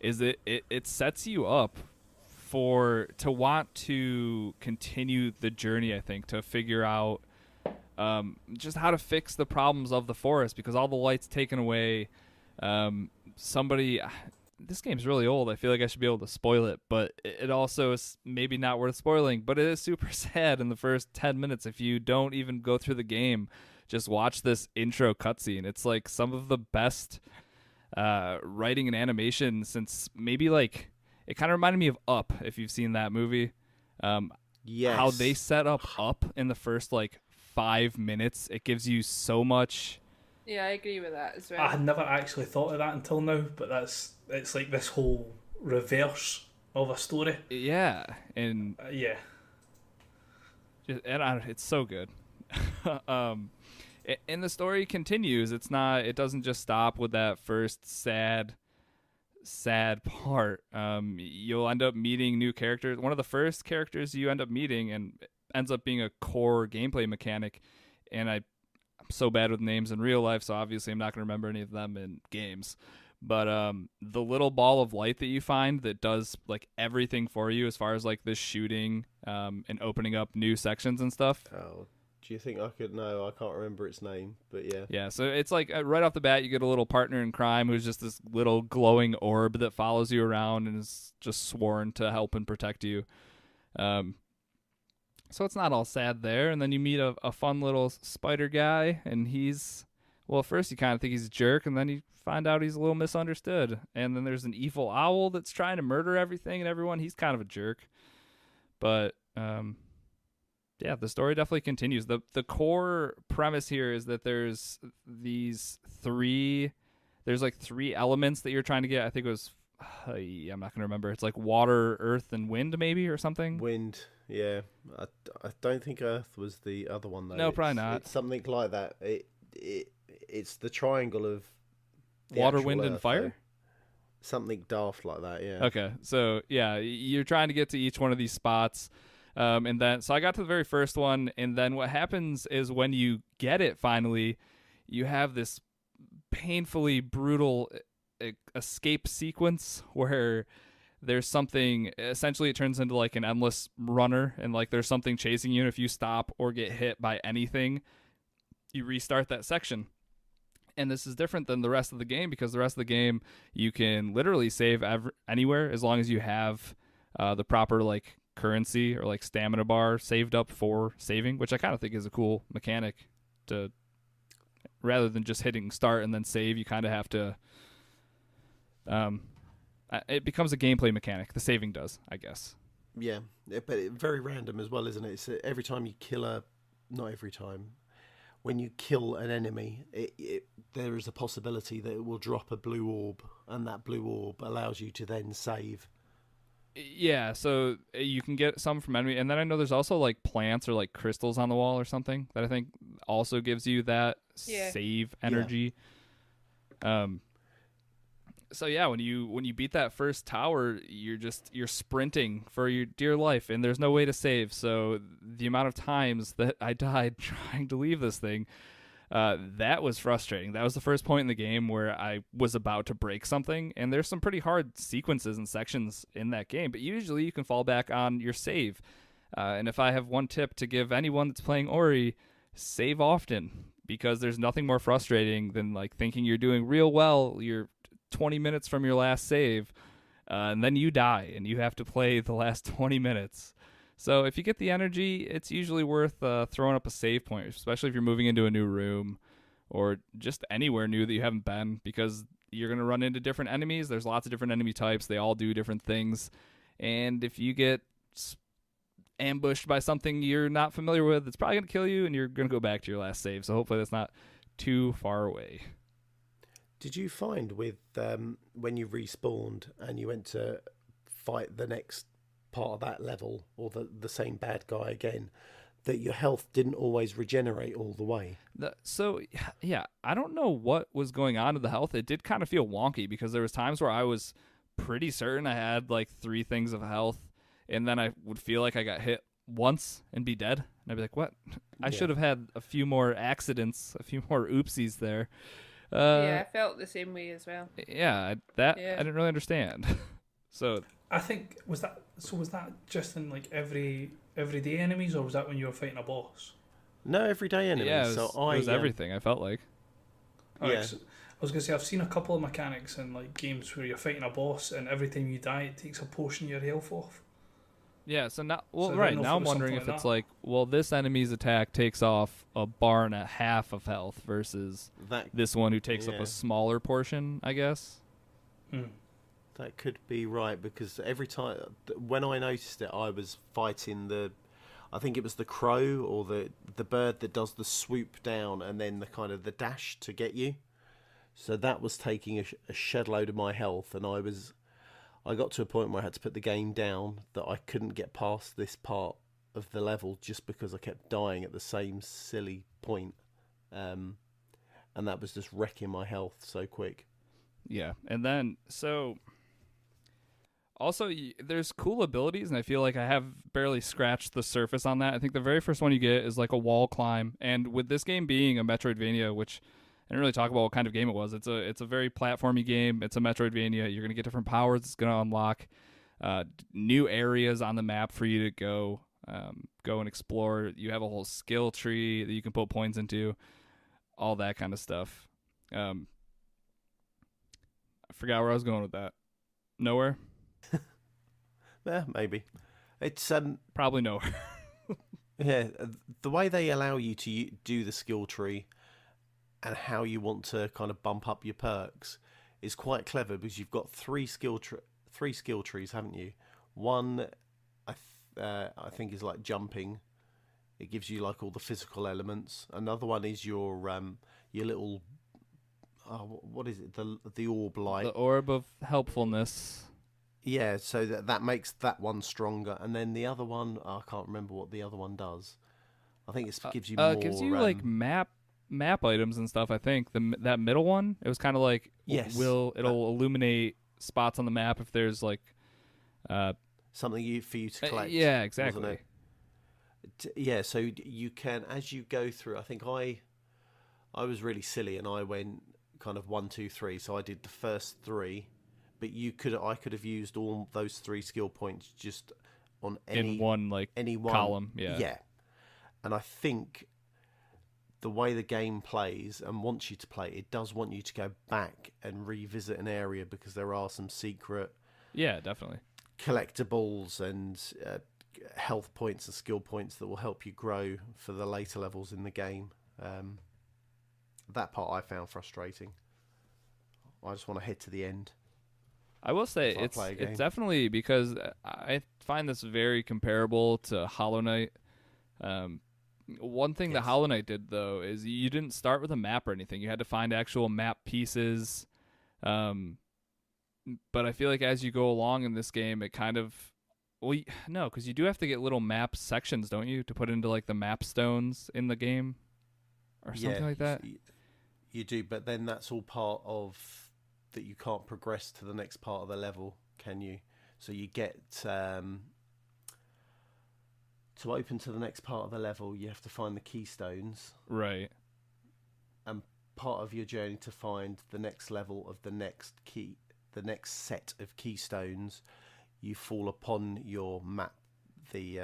is it sets you up to want to continue the journey, I think, to figure out just how to fix the problems of the forest, because all the light's taken away. This game's really old. I feel like I should be able to spoil it, but it also is maybe not worth spoiling. But it is super sad in the first 10 minutes. If you don't even go through the game, just watch this intro cutscene. It's like some of the best writing and animation since maybe it kind of reminded me of Up, if you've seen that movie. Yes. How they set up in the first 5 minutes. It gives you so much. Yeah, I agree with that as well. I had never actually thought of that until now, but it's like this whole reverse of a story. Yeah, and yeah, it's so good. And the story continues. It doesn't just stop with that first sad part. You'll end up meeting new characters. One of the first characters you end up meeting and ends up being a core gameplay mechanic, and I'm so bad with names in real life, so obviously I'm not going to remember any of them in games. But the little ball of light that you find that does like everything for you as far as like the shooting and opening up new sections and stuff. Oh, do you think I could? No, I can't remember its name, but yeah. Yeah, so it's like right off the bat, you get a little partner in crime who's just this little glowing orb that follows you around and is just sworn to help and protect you. So it's not all sad there. And then you meet a fun little spider guy, and he's, well, at first you kind of think he's a jerk, and then you find out he's a little misunderstood. And then there's an evil owl that's trying to murder everything and everyone. He's kind of a jerk. But yeah, the story definitely continues. The core premise here is that there's like three elements that you're trying to get. I think it was, I'm not going to remember. It's like water, earth, and wind maybe or something. Wind, yeah. I don't think earth was the other one, though. No, probably not. It's something like that. It's the triangle of the water, actual wind, earth, and fire? though. Something daft like that, yeah. Okay, so yeah, you're trying to get to each one of these spots. And then, so I got to the very first one, and then what happens is when you get it finally, you have this painfully brutal escape sequence where there's something, essentially it turns into like an endless runner, and like there's something chasing you, and if you stop or get hit by anything, you restart that section. And this is different than the rest of the game, because the rest of the game you can literally save anywhere as long as you have the proper like currency or like stamina bar saved up for saving, which I kind of think is a cool mechanic. To rather than just hitting start and then save, you kind of have to it becomes a gameplay mechanic. The saving does, I guess. Yeah, but very random as well, isn't it? It's every time you kill not every time, when you kill an enemy, there is a possibility that it will drop a blue orb, and that blue orb allows you to then save. Yeah, so you can get some from enemy, and then I know there's also like plants or like crystals on the wall or something that I think also gives you that save energy. Yeah. So yeah, when you beat that first tower, you're sprinting for your dear life, and there's no way to save. So the amount of times that I died trying to leave this thing, that was frustrating. That was the first point in the game where I was about to break something, and there's some pretty hard sequences and sections in that game, but usually you can fall back on your save. And if I have one tip to give anyone that's playing Ori, save often, because there's nothing more frustrating than like thinking you're doing real well, you're 20 minutes from your last save, and then you die and you have to play the last 20 minutes. So if you get the energy, it's usually worth throwing up a save point, especially if you're moving into a new room or just anywhere new that you haven't been, because you're going to run into different enemies. There's lots of different enemy types. They all do different things. And if you get ambushed by something you're not familiar with, it's probably going to kill you, and you're going to go back to your last save. So hopefully that's not too far away. Did you find with when you respawned and you went to fight the next part of that level, or the same bad guy again, that your health didn't always regenerate all the way? So yeah, I don't know what was going on to the health. It did kind of feel wonky, because there was times where I was pretty certain I had like 3 things of health, and then I would feel like I got hit once and be dead, and I'd be like, what? I should have had a few more accidents, a few more oopsies there. Yeah, I felt the same way as well. Yeah, I didn't really understand. So I think was that just in like everyday enemies, or was that when you were fighting a boss? No, everyday enemies. Yeah, it was so everything. I felt like. Yeah. So I was gonna say, I've seen a couple of mechanics in like games where you're fighting a boss, and every time you die, it takes a portion of your health off. Yeah, so now, So right now I'm wondering if it's like, well, this enemy's attack takes off a bar and a half of health versus this one who takes up a smaller portion, I guess. That could be right, because every time when I noticed it, I was fighting I think it was the crow or the bird that does the swoop down and then the kind of the dash to get you. So that was taking a shed load of my health, and I got to a point where I had to put the game down, that I couldn't get past this part of the level just because I kept dying at the same silly point. And that was just wrecking my health so quick. Yeah, and then, so also there's cool abilities, and I feel like I have barely scratched the surface on that. I think the very first one you get is like a wall climb, and with this game being a Metroidvania, which didn't really talk about what kind of game it was. It's a very platformy game. It's a Metroidvania. You're gonna get different powers. It's gonna unlock new areas on the map for you to go and explore. You have a whole skill tree that you can put points into, all that kind of stuff. I forgot where I was going with that. Nowhere? Yeah, maybe. It's probably nowhere. Yeah, the way they allow you to do the skill tree and how you want to kind of bump up your perks is quite clever, because you've got three skill trees, haven't you? One, I think, is like jumping. It gives you like all the physical elements. Another one is your little what is it? The orb light. The orb of helpfulness. Yeah, so that makes that one stronger, and then the other one, I can't remember what the other one does. I think it gives you more. It gives you like map items and stuff. I think that middle one, it was kind of like, yes, it'll illuminate spots on the map if there's like something for you to collect. Yeah, exactly. Yeah, so you can, as you go through. I think I was really silly and I went kind of 1, 2, 3. So I did the first 3. But I could have used all those 3 skill points just on any one column. Yeah. And I think the way the game plays and wants you to play, it does want you to go back and revisit an area, because there are some secret, definitely, collectibles and health points and skill points that will help you grow for the later levels in the game. That part I found frustrating. I just want to head to the end. I will say it's definitely, because I find this very comparable to Hollow Knight. One thing that Hollow Knight did, though, is you didn't start with a map or anything. You had to find actual map pieces. But I feel like as you go along in this game, it kind of... Well, no, because you do have to get little map sections, don't you, to put into like the map stones in the game? Or something like that? You do, but then that's all part of... that you can't progress to the next part of the level, can you? So you get to open to the next part of the level, you have to find the keystones, right? And part of your journey to find the next level of the next set of keystones, you fall upon your map, the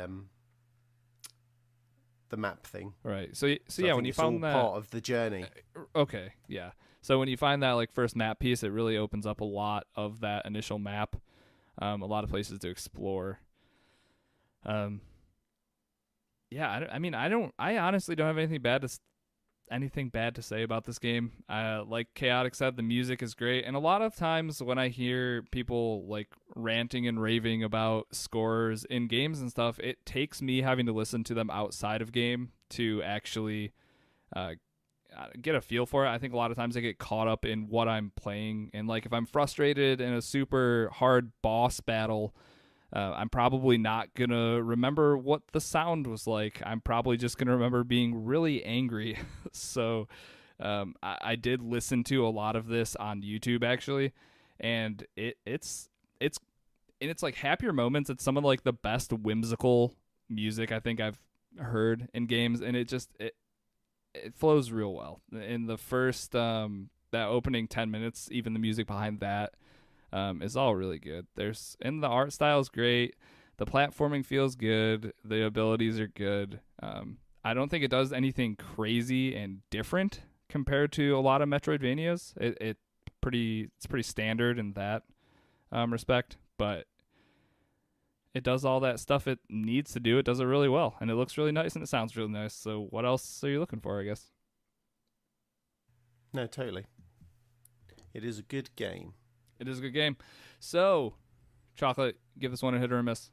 map thing, right? So yeah, when you found that part of the journey, okay, yeah. So when you find that like first map piece, it really opens up a lot of that initial map, a lot of places to explore. Yeah, I honestly don't have anything bad to say about this game. Like Chaotic said, the music is great, and a lot of times when I hear people like ranting and raving about scores in games and stuff, it takes me having to listen to them outside of game to actually get a feel for it. I think a lot of times I get caught up in what I'm playing, and like if I'm frustrated in a super hard boss battle, I'm probably not gonna remember what the sound was like. I'm probably just gonna remember being really angry. So I did listen to a lot of this on YouTube actually, and it's like happier moments. It's some of like the best whimsical music I think I've heard in games, and it flows real well. In the first that opening 10 minutes, even the music behind that is all really good. And the art style is great. The platforming feels good. The abilities are good. I don't think it does anything crazy and different compared to a lot of Metroidvanias. It's pretty standard in that respect, but it does all that stuff it needs to do. It does it really well, and it looks really nice, and it sounds really nice. So what else are you looking for, I guess? No, totally. It is a good game. It is a good game. So, Chocolate, give this one a hit or a miss.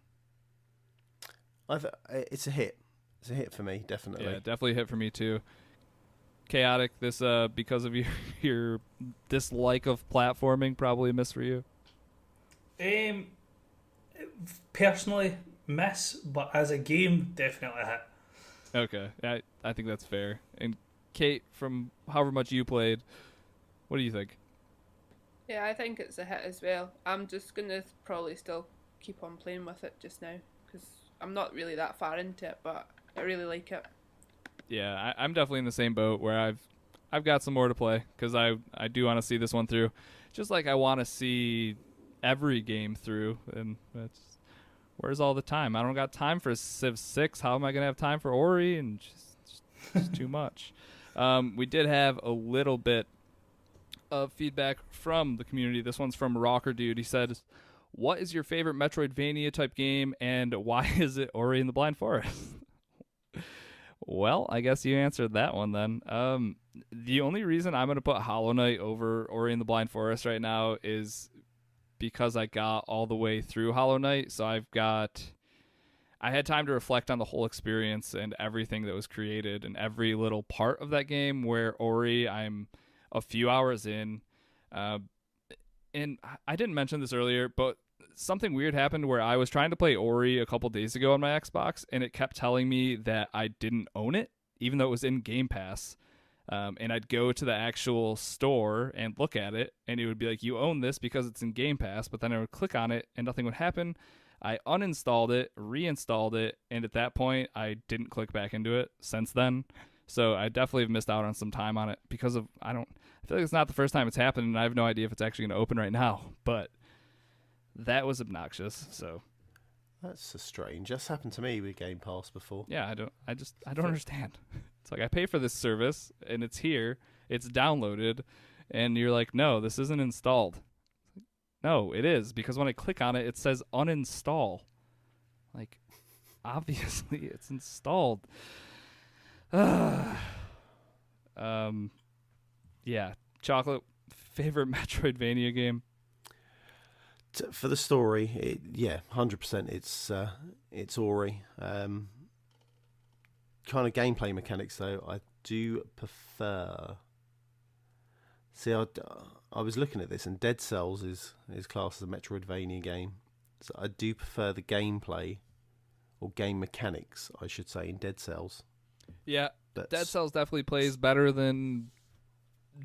It's a hit. It's a hit for me, definitely. Yeah, definitely a hit for me too. Chaotic, this because of your dislike of platforming, probably a miss for you. Personally, miss, but as a game, definitely a hit. Okay, I think that's fair. And Kate, from however much you played, what do you think? Yeah, I think it's a hit as well. I'm just going to probably still keep on playing with it just now, because I'm not really that far into it, but I really like it. Yeah, I'm definitely in the same boat where I've got some more to play because I do want to see this one through, just like I want to see every game through. And that's where's all the time? I don't got time for Civ 6. How am I gonna have time for Ori? And just too much. We did have a little bit of feedback from the community. This one's from Rocker Dude. He said, "What is your favorite Metroidvania type game, and why is it Ori and the Blind Forest?" Well, I guess you answered that one then. The only reason I'm going to put Hollow Knight over Ori and the Blind Forest right now is because I got all the way through Hollow Knight, so I had time to reflect on the whole experience and everything that was created and every little part of that game, where Ori, I'm a few hours in. And I didn't mention this earlier, but something weird happened where I was trying to play Ori a couple days ago on my Xbox, and it kept telling me that I didn't own it, even though it was in Game Pass. And I'd go to the actual store and look at it, and it would be like, you own this because it's in Game Pass, but then I would click on it, and nothing would happen. I uninstalled it, reinstalled it, and at that point, I didn't click back into it since then. So I definitely have missed out on some time on it because of, I feel like it's not the first time it's happened, and I have no idea if it's actually going to open right now, but that was obnoxious. So That's so strange. That's happened to me with Game Pass before. yeah, I don't understand. It's like I pay for this service and it's here, it's downloaded, and you're like, no, this isn't installed. No, it is, because when I click on it, it says uninstall. Like, obviously it's installed. Yeah, Chocolate, favorite Metroidvania game? For the story, 100%. It's Ori. Kind of gameplay mechanics, though, I do prefer. See, I was looking at this, and Dead Cells is classed as a Metroidvania game. So I do prefer the gameplay, or game mechanics, I should say, in Dead Cells. Yeah, Dead Cells definitely plays better than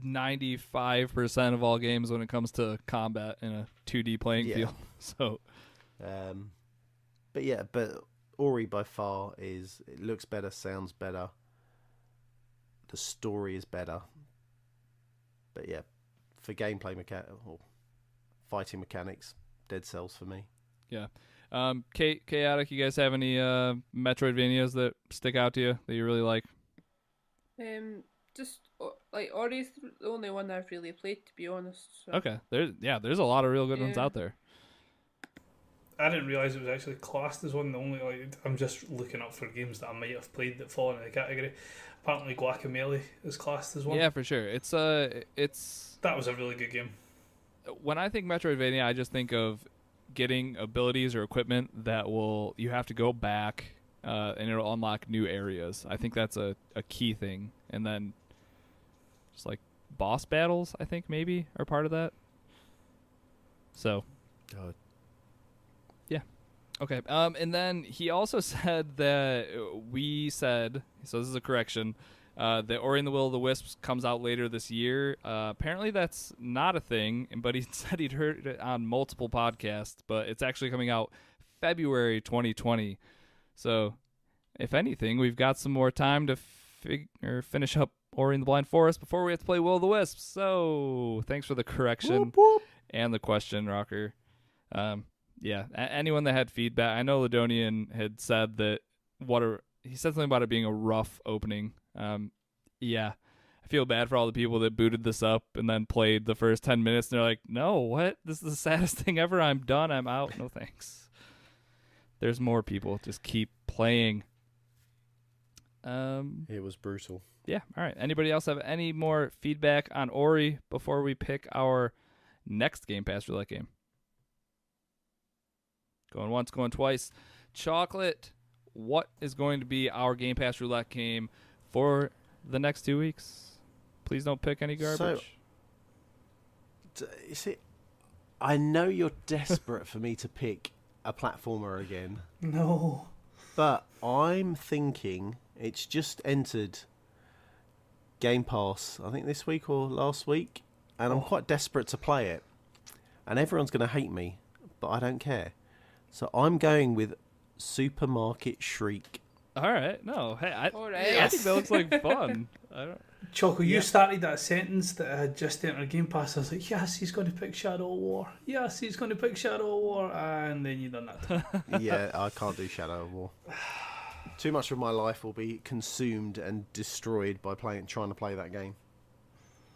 95% of all games when it comes to combat in a 2D playing field. So, but Ori by far it looks better, sounds better, the story is better. But yeah, for gameplay or fighting mechanics, Dead Cells for me. Yeah. Chaotic, you guys have any Metroidvanias that stick out to you that you really like? Just like Ori's the only one I've really played, to be honest. So. Okay, there's a lot of real good ones out there. I didn't realise it was actually classed as one. The only I'm just looking up for games that I might have played that fall into the category. Apparently, Guacamelee is classed as one. Yeah, for sure. It's that was a really good game. When I think Metroidvania, I just think of getting abilities or equipment that you have to go back and it'll unlock new areas. I think that's a key thing. And then just like boss battles, I think maybe are part of that. So, yeah. Okay. And then he also said that so this is a correction, that Ori and the Will of the Wisps comes out later this year. Apparently that's not a thing, but he said he'd heard it on multiple podcasts, but it's actually coming out February 2020. So, if anything, we've got some more time to finish up Ori and the Blind Forest before we have to play Will of the Wisps. So, thanks for the correction Whoop, whoop. and the question, Rocker. Yeah, anyone that had feedback, I know Ladonian had said that he said something about it being a rough opening. Yeah, I feel bad for all the people that booted this up and then played the first 10 minutes and they're like, no, what? This is the saddest thing ever. I'm done. I'm out. No thanks. There's more people. Just keep playing. It was brutal. Yeah, all right. Anybody else have any more feedback on Ori before we pick our next Game Pass Roulette game? Going once, going twice. Chocolate, what is going to be our Game Pass Roulette game for the next 2 weeks? Please don't pick any garbage. So, you see, I know you're desperate for me to pick a platformer again. No. But I'm thinking it's just entered Game Pass, I think this week or last week, and I'm quite desperate to play it. And everyone's going to hate me, but I don't care. So I'm going with Supermarket Shriek. All right. No. Hey, All I right. think that looks like fun. I don't. Choco, you Yeah. started that sentence that I had just entered Game Pass. I was like, yes, he's going to pick Shadow of War. Yes, he's going to pick Shadow of War. And then you done that. Yeah, I can't do Shadow of War. Too much of my life will be consumed and destroyed by trying to play that game.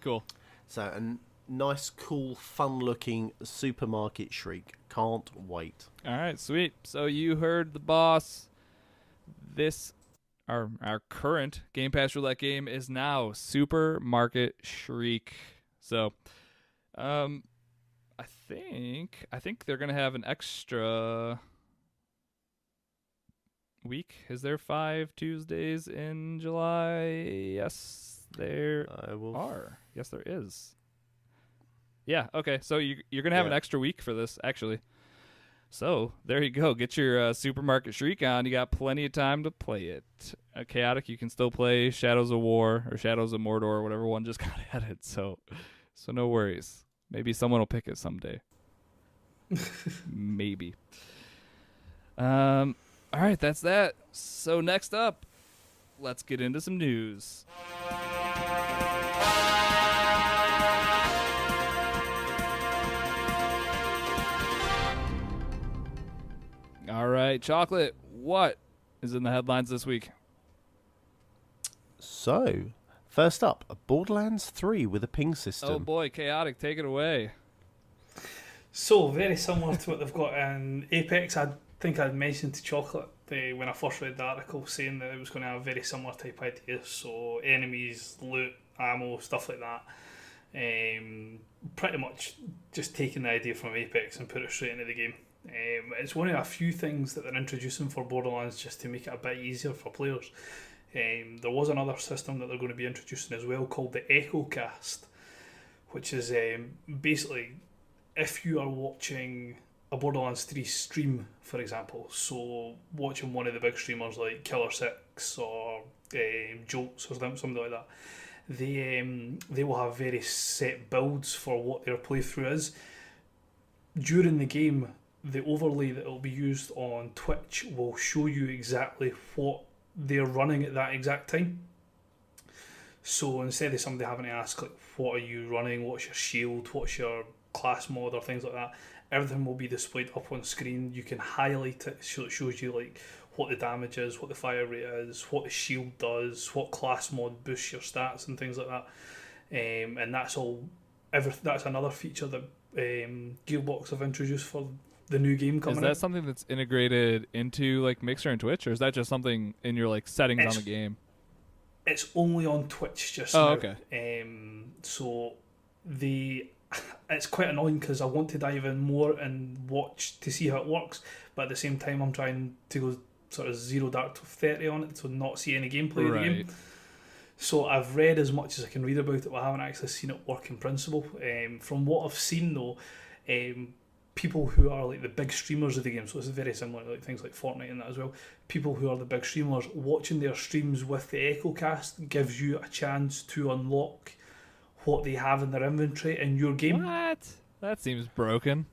Cool. So, a nice, cool, fun-looking supermarket shriek. Can't wait. All right, sweet. So you heard the boss. This, our current Game Pass Roulette game is now Supermarket Shriek. So, I think they're gonna have an extra week. Is there 5 Tuesdays in July? Yes, there I will. are. Yes, there is. Yeah. Okay. So you're gonna have an Yeah. extra week for this, actually. So there you go. Get your Supermarket Shriek on. You got plenty of time to play it. Chaotic, you can still play Shadows of War or Shadows of Mordor or whatever one just got added. So no worries. Maybe someone will pick it someday. Maybe. All right, that's that. So next up, let's get into some news. All right, Chocolate, what is in the headlines this week? So, first up, Borderlands 3 with a ping system. Oh boy, Chaotic, take it away. So, very similar to what they've got in Apex. I think I'd mentioned to Chocolate when I first read the article saying that it was going to have very similar type ideas. So, enemies, loot, ammo, stuff like that. Pretty much just taking the idea from Apex and put it straight into the game. It's one of a few things that they're introducing for Borderlands just to make it a bit easier for players. There was another system that they're going to be introducing as well called the Echo Cast, which is basically if you are watching a Borderlands 3 stream, for example, so watching one of the big streamers like Killer6 or Jolts or something like that, they will have very set builds for what their playthrough is. During the game, the overlay that will be used on Twitch will show you exactly what they're running at that exact time. So instead of somebody having to ask, like, what are you running, what's your shield, what's your class mod or things like that, everything will be displayed up on screen. You can highlight it so it shows you like what the damage is, what the fire rate is, what the shield does, what class mod boosts your stats and things like that. And that's all. That's another feature that Gearbox have introduced for the new game coming Is that out. something that's integrated into like Mixer and Twitch, or is that just something in your like settings on the game? It's only on Twitch just Oh, now. okay. So it's quite annoying because I want to dive in more and watch to see how it works, but at the same time I'm trying to go sort of 0 dark to 30 on it, so not see any gameplay of the game. So I've read as much as I can read about it, but I haven't actually seen it work in principle. From what I've seen though, people who are like the big streamers of the game, so it's very similar to like things like Fortnite and that as well, people who are the big streamers, watching their streams with the Echo Cast gives you a chance to unlock what they have in their inventory in your game. What? That seems broken.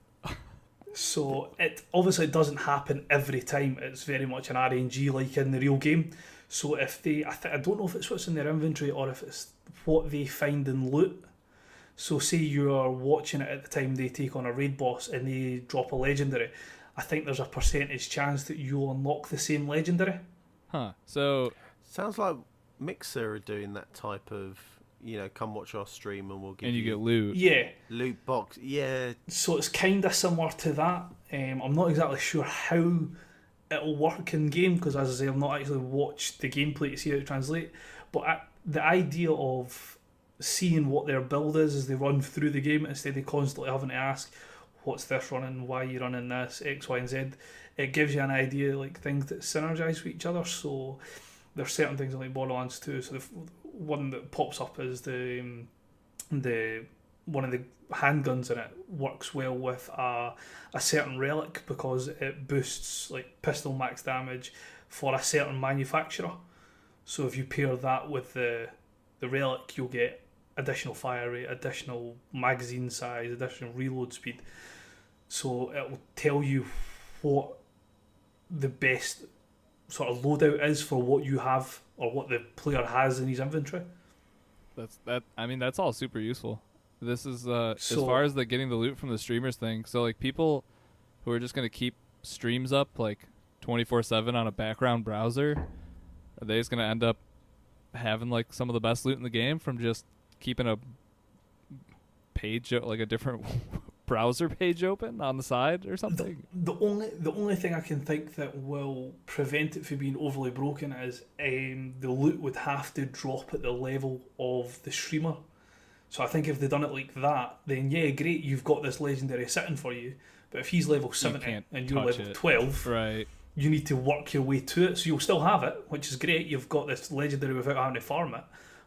So it obviously doesn't happen every time. It's very much an RNG like in the real game. So if they, I don't know if it's what's in their inventory or if it's what they find in loot. So say you are watching it at the time they take on a raid boss and they drop a legendary, I think there's a percentage chance that you'll unlock the same legendary. Huh. So Sounds like Mixer are doing that type of, come watch our stream and we'll give and you get loot. Yeah. loot box. Yeah, So it's kind of similar to that. I'm not exactly sure how it'll work in game because, as I say, I've not actually watched the gameplay to see how it translate. But the idea of seeing what their build is as they run through the game instead of constantly having to ask, what's this running, why are you running this, X, Y, and Z, it gives you an idea, like things that synergize with each other. So there's certain things like Borderlands 2. So the one that pops up is the one of the handguns in it works well with a certain relic because it boosts like pistol max damage for a certain manufacturer. So if you pair that with the relic, you'll get additional fire rate, additional magazine size, additional reload speed. So it will tell you what the best sort of loadout is for what you have or what the player has in his inventory. That's all super useful. This is as So- far as the getting the loot from the streamers thing. So like people who are just gonna keep streams up like 24/7 on a background browser, are they just gonna end up having like some of the best loot in the game from just keeping a page like a different browser page open on the side or something? The only thing I can think that will prevent it from being overly broken is the loot would have to drop at the level of the streamer. So I think if they'd done it like that, then yeah, great, you've got this legendary sitting for you. But if he's level 70 can't and you're touch level it. 12, Right. you need to work your way to it. So you'll still have it, which is great. You've got this legendary without having to farm it,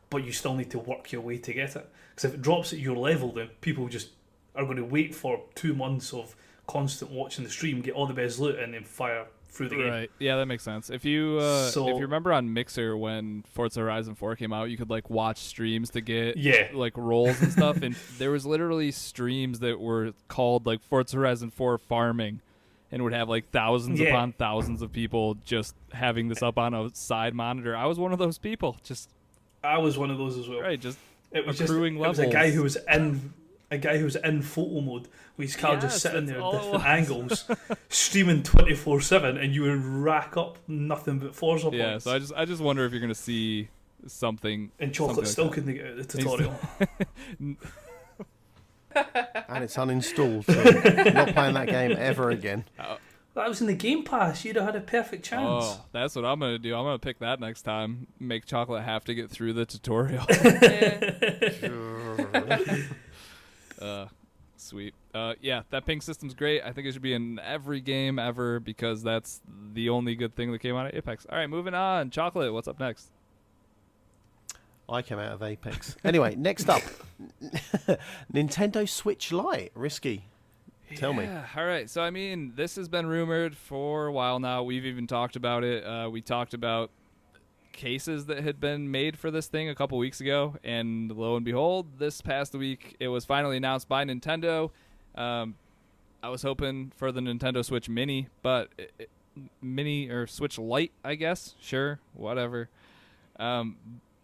but you still need to work your way to get it. Because if it drops at your level, then people just are going to wait for 2 months of constant watching the stream, get all the best loot, and then fire through the game. Right. Yeah, that makes sense. If you if you remember on Mixer when Forza Horizon 4 came out, you could like watch streams to get like rolls and stuff, and there was literally streams that were called like Forza Horizon 4 farming, and would have like thousands upon thousands of people just having this up on a side monitor. I was one of those people. I was one of those as well. Right, just it was accruing it was levels. a guy who was in photo mode with his car just sitting that's there all at it different was. angles, streaming 24/7, and you would rack up nothing but Forza Yeah, points. so I just wonder if you're gonna see something. And Chocolate still like couldn't get out of the tutorial. And it's uninstalled, so not playing that game ever again. That was in the Game Pass. You'd have had a perfect chance. Oh, that's what I'm gonna do. I'm gonna pick that next time. Make Chocolate have to get through the tutorial. Sweet. Yeah, that ping system's great. I think it should be in every game ever because that's the only good thing that came out of Apex. All right, moving on. Chocolate, what's up next? I came out of Apex. Anyway, next up, Nintendo Switch Lite. Risky. Tell me. All right. So, I mean, this has been rumored for a while now. We've even talked about it. We talked about cases that had been made for this thing a couple weeks ago. And lo and behold, this past week, it was finally announced by Nintendo. I was hoping for the Nintendo Switch Mini, but Mini or Switch Lite, I guess. Sure. Whatever.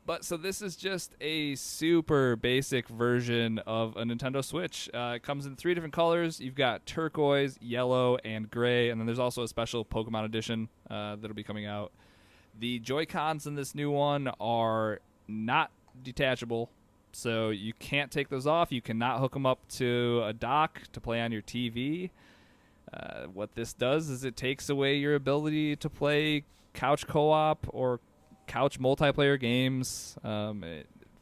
But so this is just a super basic version of a Nintendo Switch. It comes in 3 different colors. You've got turquoise, yellow, and gray. And then there's also a special Pokemon edition that'll be coming out. The Joy-Cons in this new one are not detachable, so you can't take those off. You cannot hook them up to a dock to play on your TV. What this does is it takes away your ability to play couch co-op or couch multiplayer games.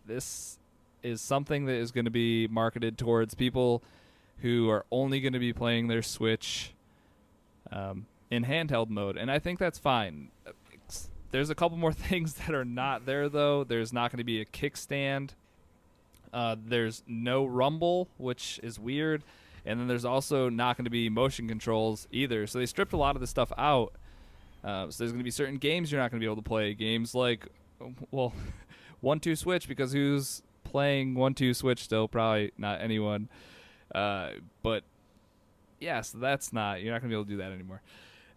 This is something that is going to be marketed towards people who are only going to be playing their Switch in handheld mode, and I think that's fine. There's a couple more things that are not there, though. There's not going to be a kickstand. There's no rumble, which is weird, and then there's also not going to be motion controls either. So they stripped a lot of this stuff out. So there's going to be certain games you're not going to be able to play. Games like, well, 1-2 Switch, because who's playing 1-2 Switch still? Probably not anyone. But, yeah, so that's not, you're not going to be able to do that anymore.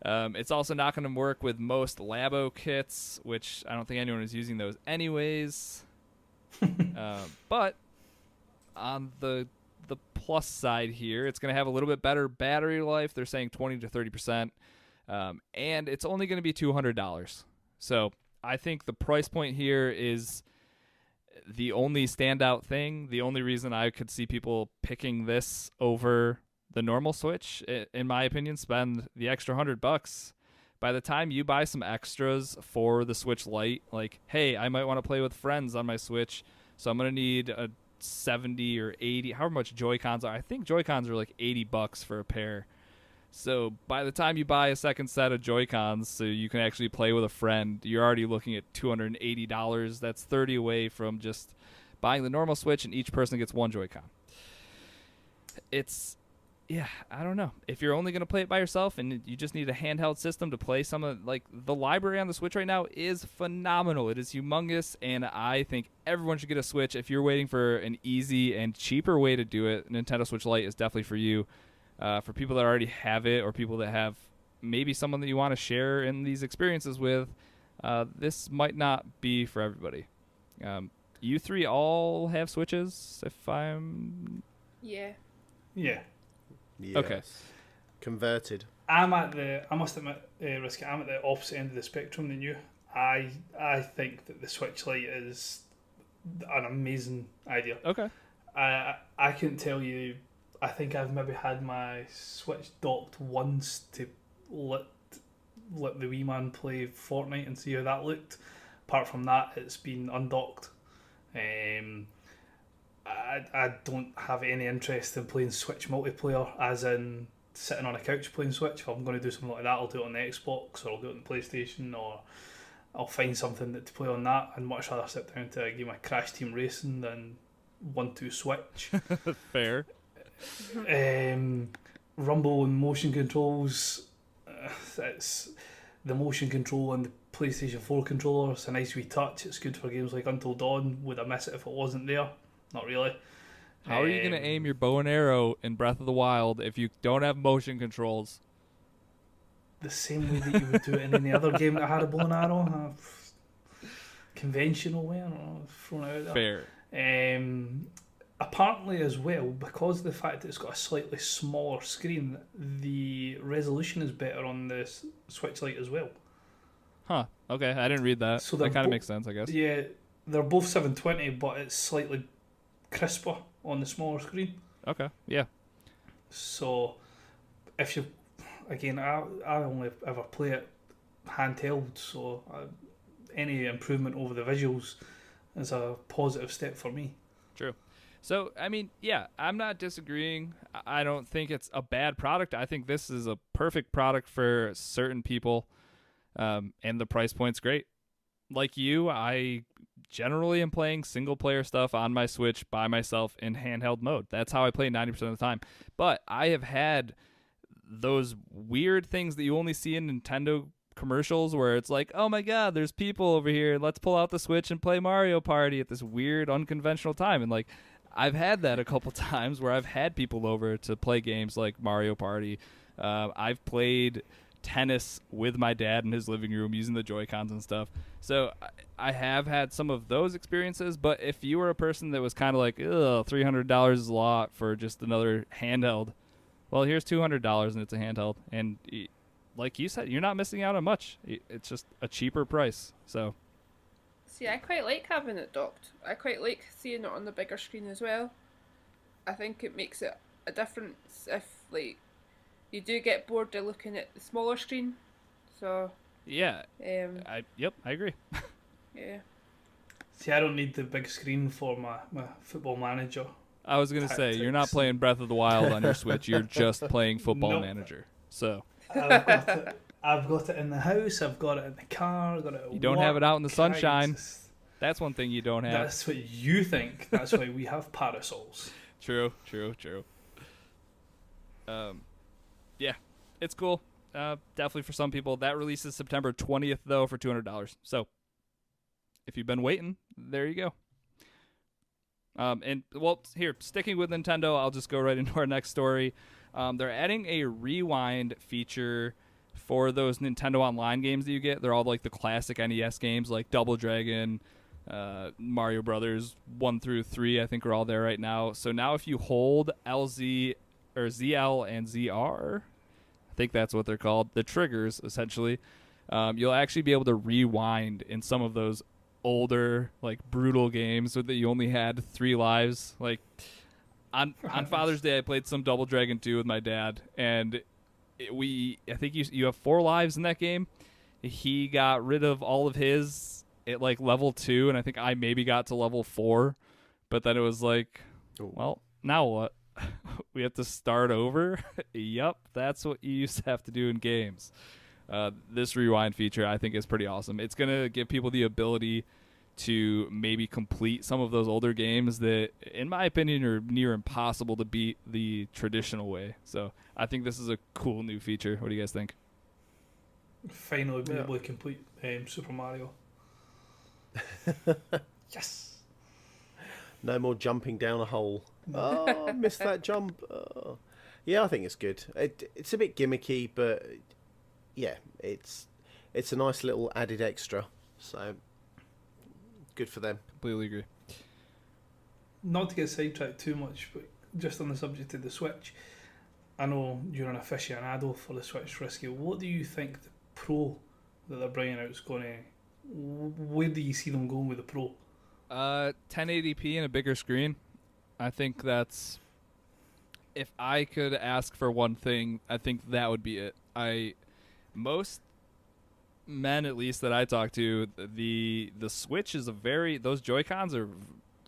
It's also not going to work with most Labo kits, which I don't think anyone is using those anyways. But on the plus side here, it's going to have a little bit better battery life. They're saying 20 to 30%. And it's only going to be $200. So I think the price point here is the only standout thing. The only reason I could see people picking this over the normal Switch, in my opinion, spend the extra $100. By the time you buy some extras for the Switch Lite, like, hey, I might want to play with friends on my Switch, so I'm going to need a 70 or 80, however much Joy-Cons are. I think Joy-Cons are like $80 for a pair. So by the time you buy a second set of Joy-Cons so you can actually play with a friend, you're already looking at $280. That's $30 away from just buying the normal Switch, and each person gets one Joy-Con. It's, yeah, I don't know. If you're only going to play it by yourself and you just need a handheld system to play some of, like, the library on the Switch right now is phenomenal. It is humongous, and I think everyone should get a Switch. If you're waiting for an easy and cheaper way to do it, Nintendo Switch Lite is definitely for you. For people that already have it or people that have maybe someone that you want to share in these experiences with, this might not be for everybody. You three all have Switches, if I'm... Yeah. Yeah. Yes. Okay. Converted. I must admit, Risky, I'm at the opposite end of the spectrum than you. I think that the Switch Lite is an amazing idea. Okay. I couldn't tell you. I think I've maybe had my Switch docked once to let the wee man play Fortnite and see how that looked. Apart from that, it's been undocked. I don't have any interest in playing Switch multiplayer, as in sitting on a couch playing Switch. If I'm going to do something like that, I'll do it on the Xbox, or I'll do it on the PlayStation, or I'll find something to play on that. I'd much rather sit down to a game of Crash Team Racing than 1-2 Switch. Fair. Rumble and motion controls. It's the motion control on the PlayStation 4 controller. It's a nice wee touch. It's good for games like Until Dawn. Would I miss it if it wasn't there? Not really. How are you going to aim your bow and arrow in Breath of the Wild if you don't have motion controls? The same way that you would do it in any other game that had a bow and arrow. Conventional way, I don't know, thrown it out there. Fair. Apparently as well, because of the fact that it's got a slightly smaller screen, the resolution is better on the Switch Lite as well. Huh. Okay, I didn't read that. So that kind of makes sense, I guess. Yeah, they're both 720, but it's slightly crisper on the smaller screen. Okay, yeah. So, if you... Again, I only ever play it handheld, so any improvement over the visuals is a positive step for me. True. So, I mean, yeah, I'm not disagreeing. I don't think it's a bad product. I think this is a perfect product for certain people, and the price point's great. Like you, I generally am playing single-player stuff on my Switch by myself in handheld mode. That's how I play 90% of the time. But I have had those weird things that you only see in Nintendo commercials where it's like, oh my god, there's people over here, let's pull out the Switch and play Mario Party at this weird unconventional time. And like, I've had that a couple times where I've had people over to play games like Mario Party. I've played tennis with my dad in his living room using the Joy-Cons and stuff. So I have had some of those experiences, but if you were a person that was kind of like, ugh, $300 is a lot for just another handheld, well, here's $200 and it's a handheld. And like you said, you're not missing out on much. It's just a cheaper price. So, see, I quite like having it docked. I quite like seeing it on the bigger screen as well. I think it makes it a difference if, like, you do get bored of looking at the smaller screen. So, yeah. I agree. Yeah. See, I don't need the big screen for my Football Manager. I was going to say, you're not playing Breath of the Wild on your Switch. You're just playing Football Manager. So I've got it in the house. I've got it in the car. I've got it at you don't work. have it out in the sunshine. That's one thing you don't have. That's what you think. That's why we have parasols. True. Yeah, it's cool. Definitely for some people. That releases September 20th, though, for $200. So if you've been waiting, there you go. And, well, here, sticking with Nintendo, I'll just go right into our next story. They're adding a rewind feature for those Nintendo Online games that you get. They're all like the classic NES games like Double Dragon, Mario Brothers 1 through 3, I think are all there right now. So now if you hold LZ or ZL and ZR, I think that's what they're called, the triggers essentially, you'll actually be able to rewind in some of those older, like, brutal games so that you only had 3 lives. Like on Father's Day, I played some Double Dragon 2 with my dad, and I think you have 4 lives in that game. He got rid of all of his at like level 2, and I think I maybe got to level 4, but then it was like, well, now what? We have to start over? Yep, that's what you used to have to do in games. This rewind feature I think is pretty awesome. It's going to give people the ability to maybe complete some of those older games that, in my opinion, are near impossible to beat the traditional way. So I think this is a cool new feature. What do you guys think? Finally be able to complete Super Mario. Yes! No more jumping down a hole. Oh, I missed that jump. Oh. Yeah, I think it's good. It's a bit gimmicky, but yeah, it's a nice little added extra. So good for them. Completely agree. Not to get sidetracked too much, but just on the subject of the Switch, I know you're an aficionado for the Switch, Risky. What do you think the Pro that they're bringing out is going to... Where do you see them going with the Pro? 1080p and a bigger screen. I think that's... If I could ask for one thing, I think that would be it. Most men, at least that I talk to, the Switch is those Joy-Cons are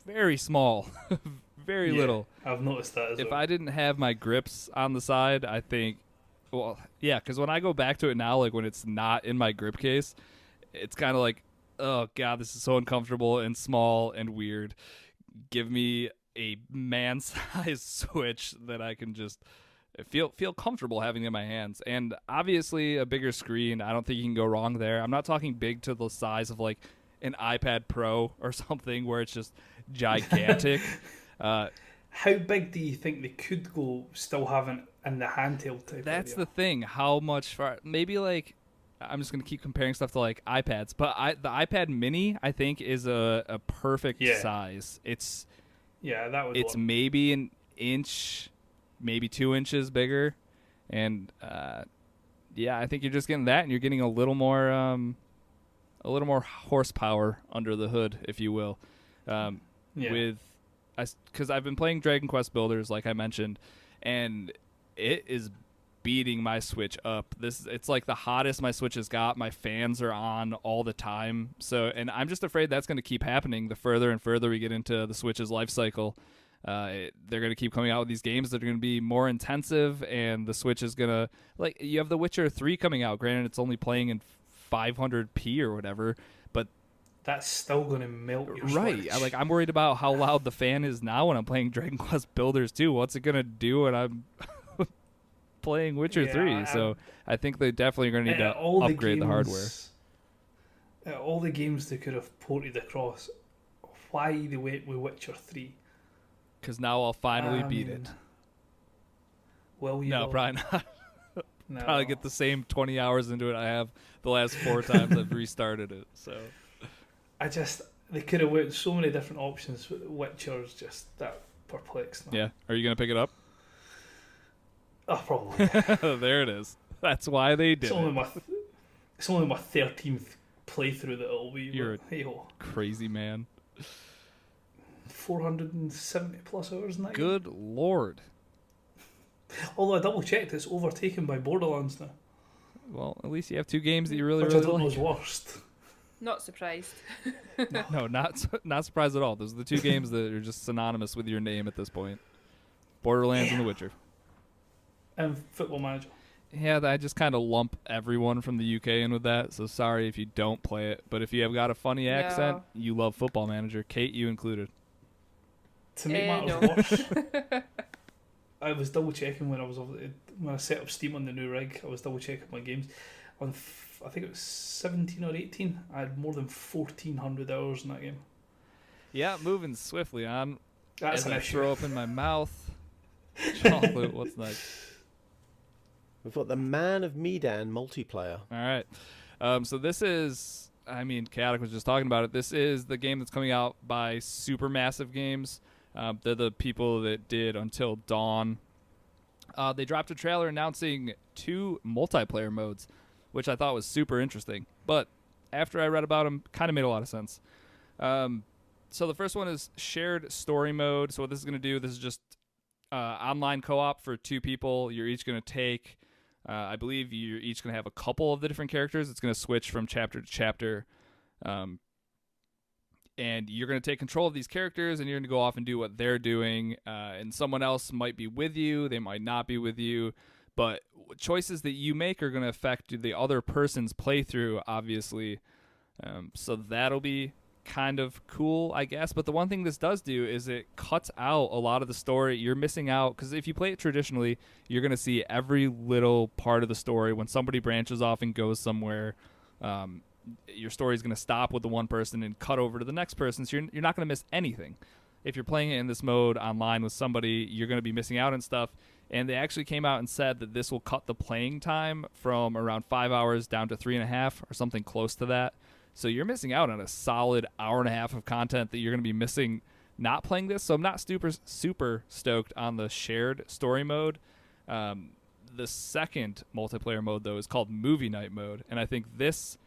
very small, very little. I've noticed that as well. If I didn't have my grips on the side, I think, well, yeah, because when I go back to it now, like when it's not in my grip case, it's kind of like, oh god, this is so uncomfortable and small and weird. Give me a man-sized Switch that I can just feel comfortable having in my hands. And obviously a bigger screen, I don't think you can go wrong there. I'm not talking big to the size of like an iPad Pro or something where it's just gigantic. How big do you think they could go still having in the handheld type? That's the thing. How much far? Maybe like, I'm just gonna keep comparing stuff to like iPads, but the iPad Mini I think is a perfect size. It's that would. It's work. maybe an inch, maybe 2 inches bigger, and I think you're just getting that, and you're getting a little more horsepower under the hood, if you will. Because I've been playing Dragon Quest Builders, like I mentioned, and it is beating my Switch up. It's like the hottest my Switch has got. My fans are on all the time. So, and I'm just afraid that's going to keep happening the further and further we get into the Switch's life cycle. They're going to keep coming out with these games that are going to be more intensive, and the Switch is going to, like, you have The Witcher 3 coming out. Granted, it's only playing in 500p or whatever, but that's still going to melt your Switch. Switch. I'm worried about how loud the fan is now when I'm playing Dragon Quest Builders 2. What's it going to do when I'm playing Witcher 3? So I think they definitely are going to need to upgrade the hardware. All the games they could have ported across, why they wait with Witcher 3? Because now I'll finally beat it. Well, no, probably not. No. Probably get the same 20 hours into it I have the last 4 times I've restarted it. So they could have went so many different options. Witcher's just that perplexed me. Yeah. Are you going to pick it up? Oh, probably. There it is. That's why they did it. It's only my 13th playthrough that it'll be. You're a crazy man. 470 plus hours in that Good game. lord. Although I double checked, it's overtaken by Borderlands now. Well, at least you have 2 games that you really I really don't know like. is worst. Not surprised. No, not surprised at all. Those are the 2 games that are just synonymous with your name at this point. Borderlands and The Witcher. And Football Manager. Yeah, I just kind of lump everyone from the UK in with that, so sorry if you don't play it. But if you have got a funny accent, you love Football Manager. Kate, you included. To make matters worse, I was double checking when I set up Steam on the new rig. I was double checking my games. I think it was 17 or 18. I had more than 1,400 hours in that game. Yeah, moving swiftly on. That's as an I issue. throw open my mouth. Chocolate, what's next? We've got the Man of Medan multiplayer. All right. So this is, Chaotic was just talking about it. This is the game that's coming out by Supermassive Games. They're the people that did Until Dawn. They dropped a trailer announcing 2 multiplayer modes, which I thought was super interesting. But after I read about them, kind of made a lot of sense. So the first one is shared story mode. So what this is going to do, this is just online co-op for 2 people. You're each going to take, I believe you're each going to have a couple of the different characters. It's going to switch from chapter to chapter. And you're going to take control of these characters, and you're going to go off and do what they're doing. And someone else might be with you. They might not be with you. But choices that you make are going to affect the other person's playthrough, obviously. So that'll be kind of cool, I guess. But the one thing this does do is it cuts out a lot of the story. You're missing out, because if you play it traditionally, you're going to see every little part of the story. When somebody branches off and goes somewhere, your story is going to stop with the one person and cut over to the next person, so you're not going to miss anything. If you're playing it in this mode online with somebody, you're going to be missing out on stuff, And they actually came out and said that this will cut the playing time from around 5 hours down to 3.5 or something close to that. So you're missing out on a solid hour and a half of content that you're going to be missing not playing this. So I'm not super stoked on the shared story mode. The second multiplayer mode, though, is called Movie Night mode. And I think this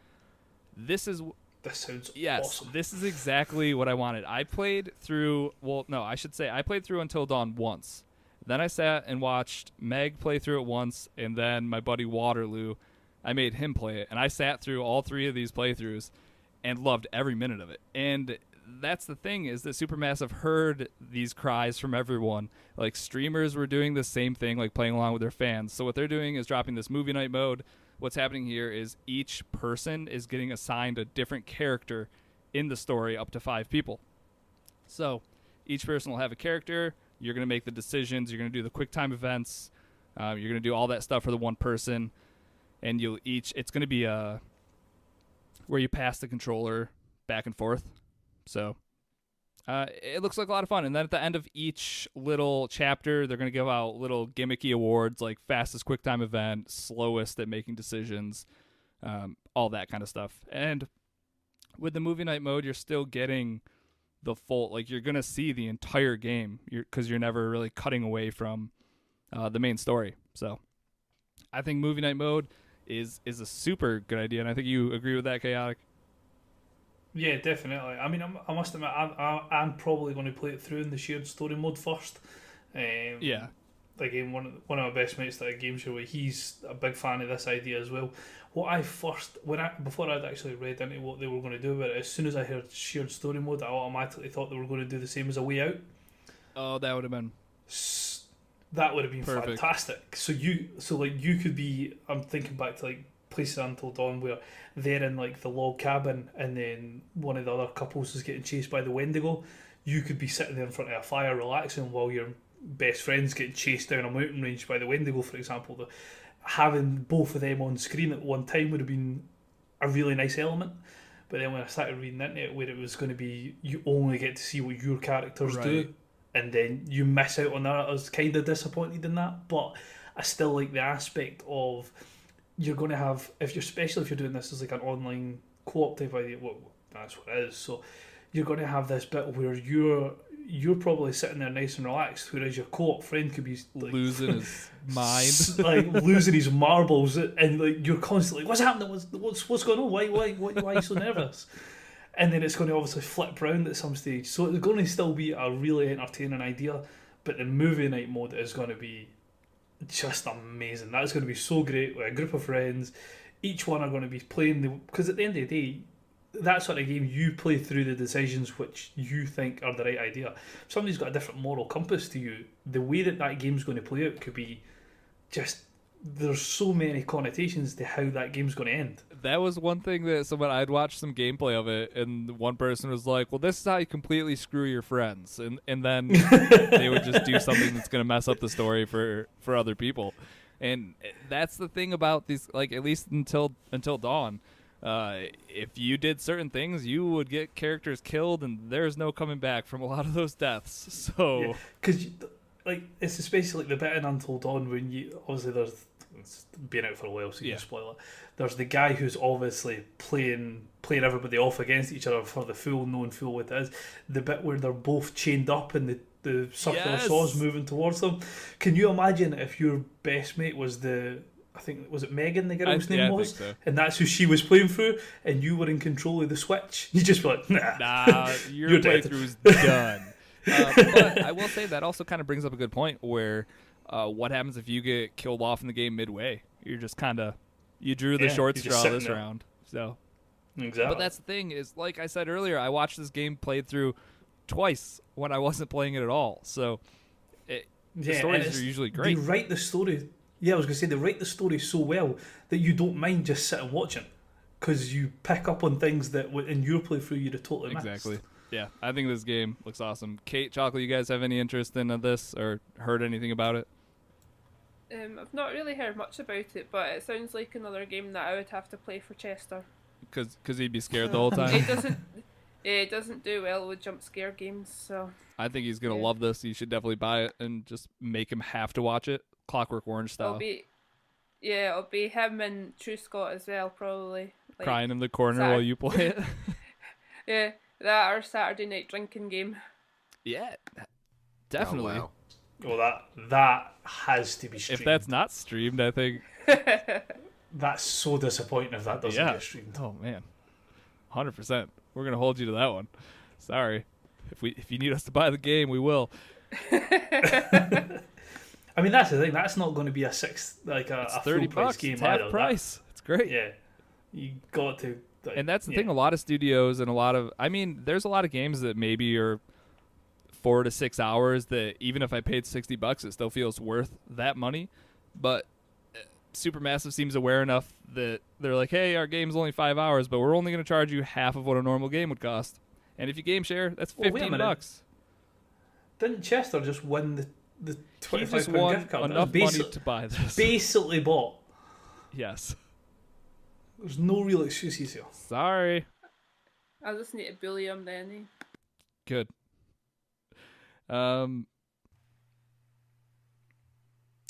is... This sounds awesome. awesome. This is exactly what I wanted. I played through... Well, no, I should say I played through Until Dawn once. Then I sat and watched Meg play through it once, and then my buddy Waterloo, I made him play it. And I sat through all 3 of these playthroughs and loved every minute of it. And that's the thing, is that Supermassive heard these cries from everyone. Like, streamers were doing the same thing, like playing along with their fans. So what they're doing is dropping this Movie Night mode. What's happening here is each person is getting assigned a different character in the story, up to 5 people. So each person will have a character. You're going to make the decisions. You're going to do the quick time events. You're going to do all that stuff for the one person. And it's going to be where you pass the controller back and forth. So it looks like a lot of fun. And then at the end of each little chapter, they're going to give out little gimmicky awards like fastest quick time event, slowest at making decisions, all that kind of stuff. And with the Movie Night mode, you're still getting the full, like, you're going to see the entire game because you're never really cutting away from the main story. So I think Movie Night mode is a super good idea, and I think you agree with that, Chaotic. Yeah, definitely. I mean, I must admit, I'm probably going to play it through in the shared story mode first. Yeah. Again, one of my best mates that I game show with, he's a big fan of this idea as well. Before I'd actually read into what they were going to do about it, as soon as I heard shared story mode, I automatically thought they were going to do the same as A Way Out. Oh, that would have been... That would have been perfect. fantastic. So you could be... I'm thinking back to like Places Until Dawn, where they're in like the log cabin, and then one of the other couples is getting chased by the Wendigo. You could be sitting there in front of a fire relaxing while your best friend's getting chased down a mountain range by the Wendigo, for example. Having both of them on screen at one time would have been a really nice element. But then when I started reading into it, where it was going to be you only get to see what your characters do, and then you miss out on that, I was kind of disappointed in that. But I still like the aspect of you're going to have, especially if you're doing this as like an online co-op type idea, well, that's what it is. So you're going to have this bit where you're probably sitting there nice and relaxed, whereas your co-op friend could be like, losing his mind, like losing his marbles, and like you're constantly, what's happening? What's going on? Why are you so nervous? And then it's going to obviously flip round at some stage. So it's going to still be a really entertaining idea, but the Movie Night mode is going to be just amazing. That's going to be so great with a group of friends. Each one are going to be playing because at the end of the day, that sort of game, you play through the decisions which you think are the right idea. If somebody's got a different moral compass to you, the way that game's going to play out could be just... There's so many connotations to how that game's going to end. That was one thing that I'd watched some gameplay of it, and one person was like, well, this is how you completely screw your friends. And then they would just do something that's going to mess up the story for other people. And that's the thing about these, like, at least until Dawn. If you did certain things, you would get characters killed, and there's no coming back from a lot of those deaths. So, because like it's especially like the bit in Until Dawn when you obviously it's been out for a while, so you can spoil it. There's the guy who's obviously playing everybody off against each other for the knowing full what it is. The bit where they're both chained up and the circular saws moving towards them. Can you imagine if your best mate was I think, was it Megan, the girl's name was? I think so. And that's who she was playing through, and you were in control of the Switch. You just be like, nah, your playthrough's done. But I will say that also kind of brings up a good point where what happens if you get killed off in the game midway? You're just kind of... You drew the short straw this round. So, exactly. But that's the thing is, like I said earlier, I watched this game played through twice when I wasn't playing it at all. So the stories are usually great. They write the story... Yeah, I was going to say, they write the story so well that you don't mind just sitting watching because you pick up on things that in your playthrough you'd have totally missed. Exactly. Yeah, I think this game looks awesome. Kate, Chocolate, you guys have any interest in this or heard anything about it? I've not really heard much about it, but it sounds like another game that I would have to play for Chester. Because he'd be scared the whole time? It doesn't do well with jump scare games, so I think he's gonna Yeah. love this. You should definitely buy it and just make him have to watch it, Clockwork Orange style, it'll be him and True Scott as well, probably. Like, crying in the corner Saturday. while you play it. Yeah, that or Saturday night drinking game. Yeah, definitely. Oh, wow. Well, that has to be streamed. If that's not streamed, I think. That's so disappointing if that doesn't Yeah. get streamed. Oh man, 100%. We're gonna hold you to that one. Sorry. If you need us to buy the game, we will. I mean, that's the thing. That's not going to be a six like a It's full $30. price game It's half either. price. It's great. Yeah, you got to. Like, And that's the thing. A lot of studios and a lot of, I mean, there's a lot of games that maybe are 4 to 6 hours that even if I paid $60, it still feels worth that money. But Supermassive seems aware enough that they're like, hey, our game's only 5 hours, but we're only going to charge you half of what a normal game would cost. And if you game share, that's Well, wait a minute. $15. Didn't Chester just win the He £25 just won gift card? That enough was money to buy this. basically bought. Yes. There's no real excuses here. Sorry. I'll just need to bully him then. Eh? Good. All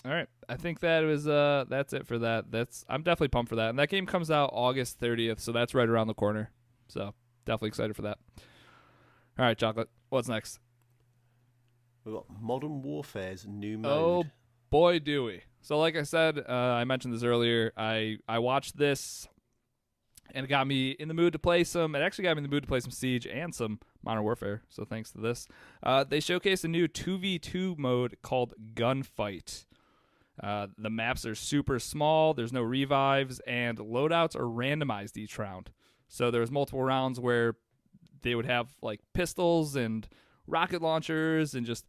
right. I think that was that's it for that. I'm definitely pumped for that. And that game comes out August 30th, so that's right around the corner. So, definitely excited for that. All right, Chocolate. What's next? We've got Modern Warfare's new Oh, mode. boy, do we. So, like I said, I mentioned this earlier. I watched this, and it got me in the mood to play some. It actually got me in the mood to play some Siege and some Modern Warfare. So, thanks to this. They showcased a new 2v2 mode called Gunfight. The maps are super small. There's no revives, and loadouts are randomized each round. So, there's multiple rounds where they would have like pistols and rocket launchers and just,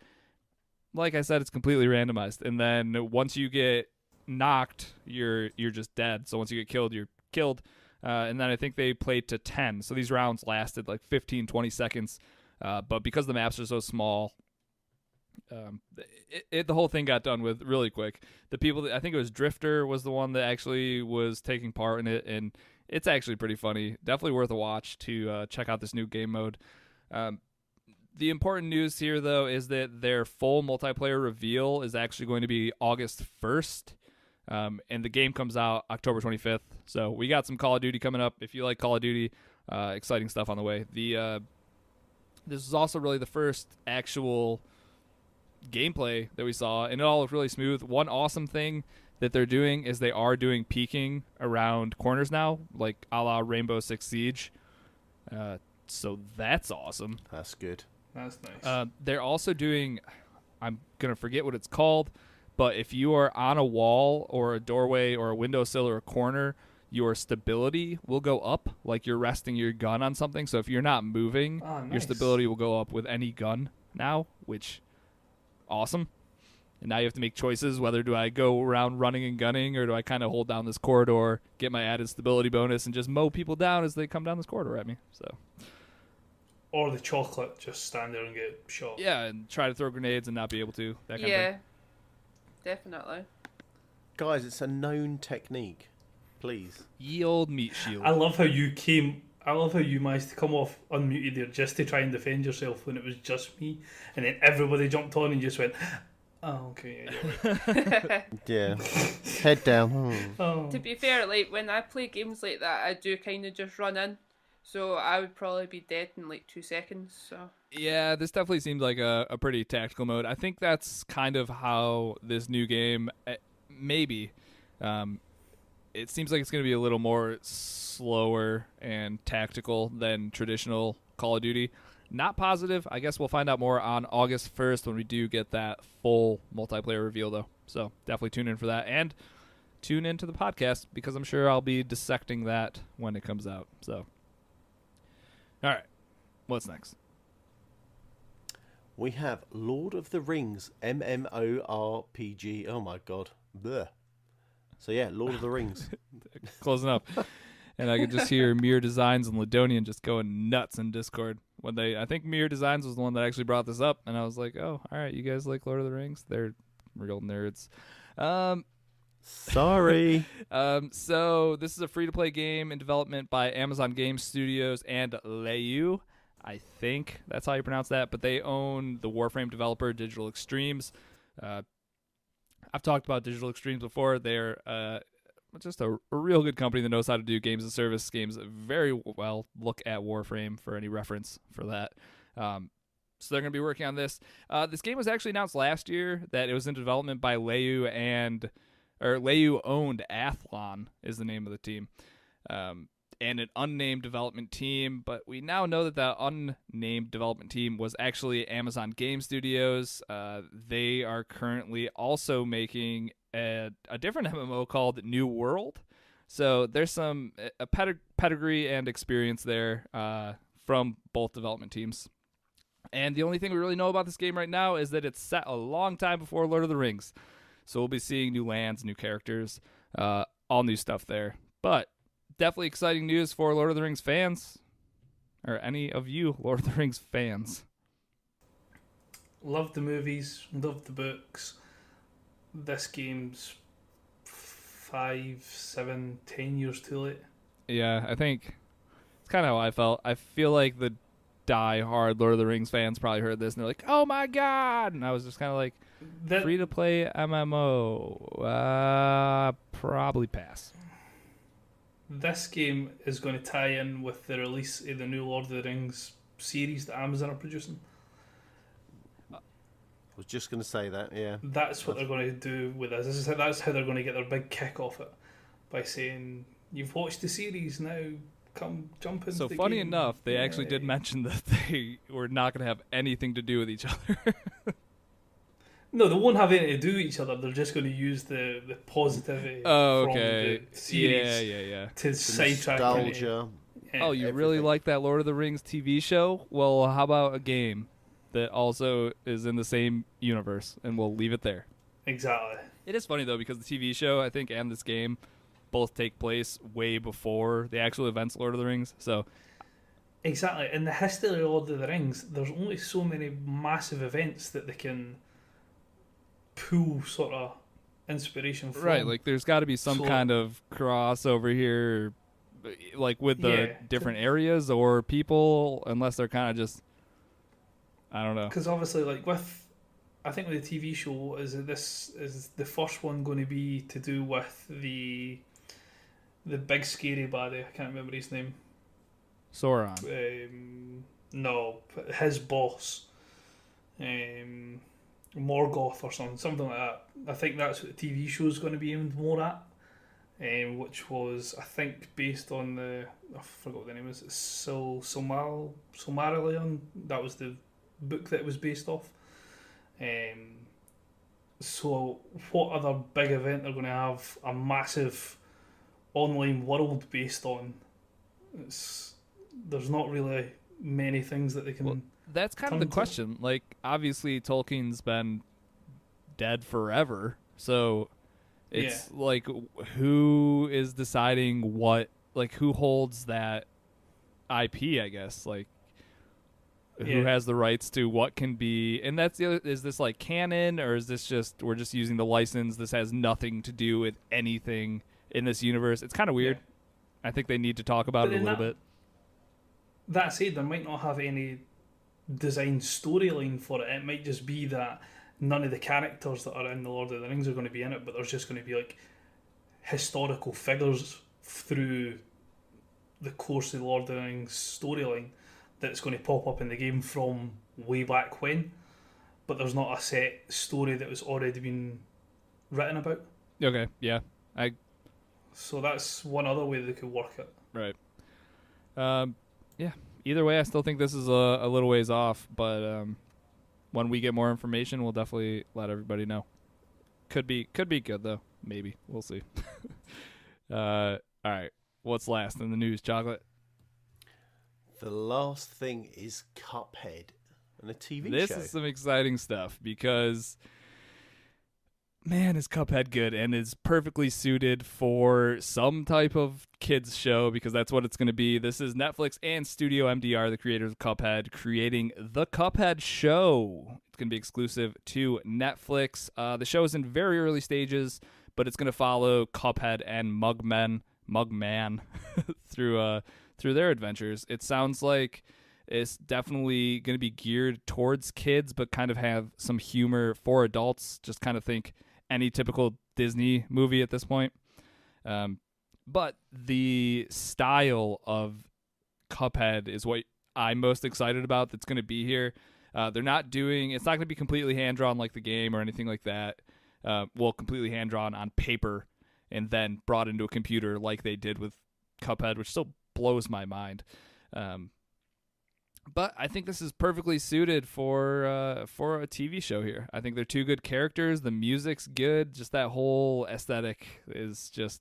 like I said, it's completely randomized. And then once you get knocked, you're just dead. So once you get killed, you're killed. And then I think they played to 10. So these rounds lasted like 15, 20 seconds. But because the maps are so small, the whole thing got done with really quick. The people I think it was Drifter was the one that actually was taking part in it, and it's actually pretty funny. Definitely worth a watch to check out this new game mode. The important news here, though, is that their full multiplayer reveal is actually going to be August 1st, and the game comes out October 25th. So we got some Call of Duty coming up. If you like Call of Duty, exciting stuff on the way. This is also really the first actual gameplay that we saw, and it all looked really smooth. One awesome thing that they're doing is they are doing peeking around corners now, like a la Rainbow Six Siege. So that's awesome. That's good. That's nice. They're also doing, I'm going to forget what it's called, but if you are on a wall or a doorway or a windowsill or a corner, your stability will go up like you're resting your gun on something. So if you're not moving, Oh, your nice. stability will go up with any gun now, which awesome. And now you have to make choices. Whether do I go around running and gunning, or do I kind of hold down this corridor, get my added stability bonus, and just mow people down as they come down this corridor at me? So Or the chocolate, just stand there and get shot. yeah, and try to throw grenades and not be able to. That kind of Yeah, thing. definitely. Guys, it's a known technique. Please. Ye old meat shield. I love how you managed to come off unmuted there just to try and defend yourself when it was just me, and then everybody jumped on and just went, "Oh, okay, yeah, you're right." Yeah. Head down. Oh. To be fair, like when I play games like that, I do kind of just run in, so I would probably be dead in like 2 seconds. So Yeah, this definitely seems like a pretty tactical mode. I think that's kind of how this new game, maybe, it seems like it's going to be a little more slower and tactical than traditional Call of Duty. Not positive. I guess we'll find out more on August 1st when we do get that full multiplayer reveal, though. So definitely tune in for that. And tune into the podcast, because I'm sure I'll be dissecting that when it comes out. So, all right. What's next? We have Lord of the Rings MMORPG. Oh my god. Blech. So yeah, Lord of the Rings. Closing up. And I could just hear Mirror Designs and Ladonian just going nuts in Discord. I think Mirror Designs was the one that actually brought this up, and I was like, oh, all right, you guys like Lord of the Rings? They're real nerds. Sorry. So this is a free-to-play game in development by Amazon Game Studios and Leyu. I think that's how you pronounce that, but they own the Warframe developer Digital Extremes. I've talked about Digital Extremes before. They're just a real good company that knows how to do games as service games very well. Look at Warframe for any reference for that. So they're going to be working on this. This game was actually announced last year that it was in development by Leyu owned Athlon is the name of the team. And an unnamed development team, but we now know that the unnamed development team was actually Amazon Game Studios. They are currently also making a different MMO called New World. So there's some pedigree and experience there from both development teams. And the only thing we really know about this game right now is that it's set a long time before Lord of the Rings. So we'll be seeing new lands, new characters, all new stuff there. But definitely exciting news for Lord of the Rings fans, or any of you Lord of the Rings fans. Loved the movies, loved the books. This game's 5, 7, 10 years too late. Yeah, I think it's kind of how I felt. I feel like the die-hard Lord of the Rings fans probably heard this and they're like, oh my god! And I was just kind of like, free-to-play MMO, probably pass. This game is going to tie in with the release of the new Lord of the Rings series that Amazon are producing. I was just going to say that, yeah. That's what they're going to do with this. That's how they're going to get their big kick off it, by saying, you've watched the series, now come jump into the game. So funny enough, they actually did mention that they were not going to have anything to do with each other. No, they won't have anything to do with each other. They're just going to use the positivity from the series to sidetrack. Nostalgia. Oh, you really like that Lord of the Rings TV show? Well, how about a game that also is in the same universe? And we'll leave it there. Exactly. It is funny, though, because the TV show, I think, and this game both take place way before the actual events of Lord of the Rings. So, exactly. In the history of Lord of the Rings, there's only so many massive events that they can pull sort of inspiration from. Right, like there's got to be some kind of crossover here, like with the different areas or people, unless they're kind of just, I don't know. Because obviously, like I think with the TV show, is the first one going to be to do with the big scary baddie? I can't remember his name. Sauron. No, his boss. Morgoth or something like that. I think that's what the TV show is going to be aimed more at, which was, I think, based on I forgot what the name is. Silmarillion. That was the book that it was based off. So what other big event they're going to have a massive online world based on? There's not really many things that they can. Well, that's kind of the question. Like, obviously, Tolkien's been dead forever, so it's like, who is deciding what? Like, who holds that IP? I guess, like, who has the rights to what can be? And that's the other. Is this like canon, or is this just we're just using the license? This has nothing to do with anything in this universe. It's kind of weird. Yeah. I think they need to talk about it a little bit. That said, there might not have any design storyline for it. It might just be that none of the characters that are in the Lord of the Rings are going to be in it, but there's just going to be like historical figures through the course of the Lord of the Rings storyline that's going to pop up in the game from way back when, but there's not a set story that was already been written about. Okay, yeah. So that's one other way they could work it. Right. Yeah. Either way, I still think this is a little ways off, but when we get more information, we'll definitely let everybody know. Could be good, though. Maybe. We'll see. All right. What's last in the news, Chocolate? The last thing is Cuphead and a TV show. This is some exciting stuff because, man, is Cuphead good and is perfectly suited for some type of kids show because that's what it's going to be. This is Netflix and Studio MDR, the creators of Cuphead, creating the Cuphead show. It's going to be exclusive to Netflix. The show is in very early stages, but it's going to follow Cuphead and Mugman through their adventures. It sounds like It's definitely going to be geared towards kids, but kind of have some humor for adults. Just kind of think any typical Disney movie at this point. But the style of Cuphead is what I'm most excited about that's going to be here. It's not going to be completely hand-drawn like the game or anything like that. Completely hand-drawn on paper and then brought into a computer like they did with Cuphead, which still blows my mind. But I think this is perfectly suited for a TV show here. I think they're two good characters. The music's good. Just that whole aesthetic is just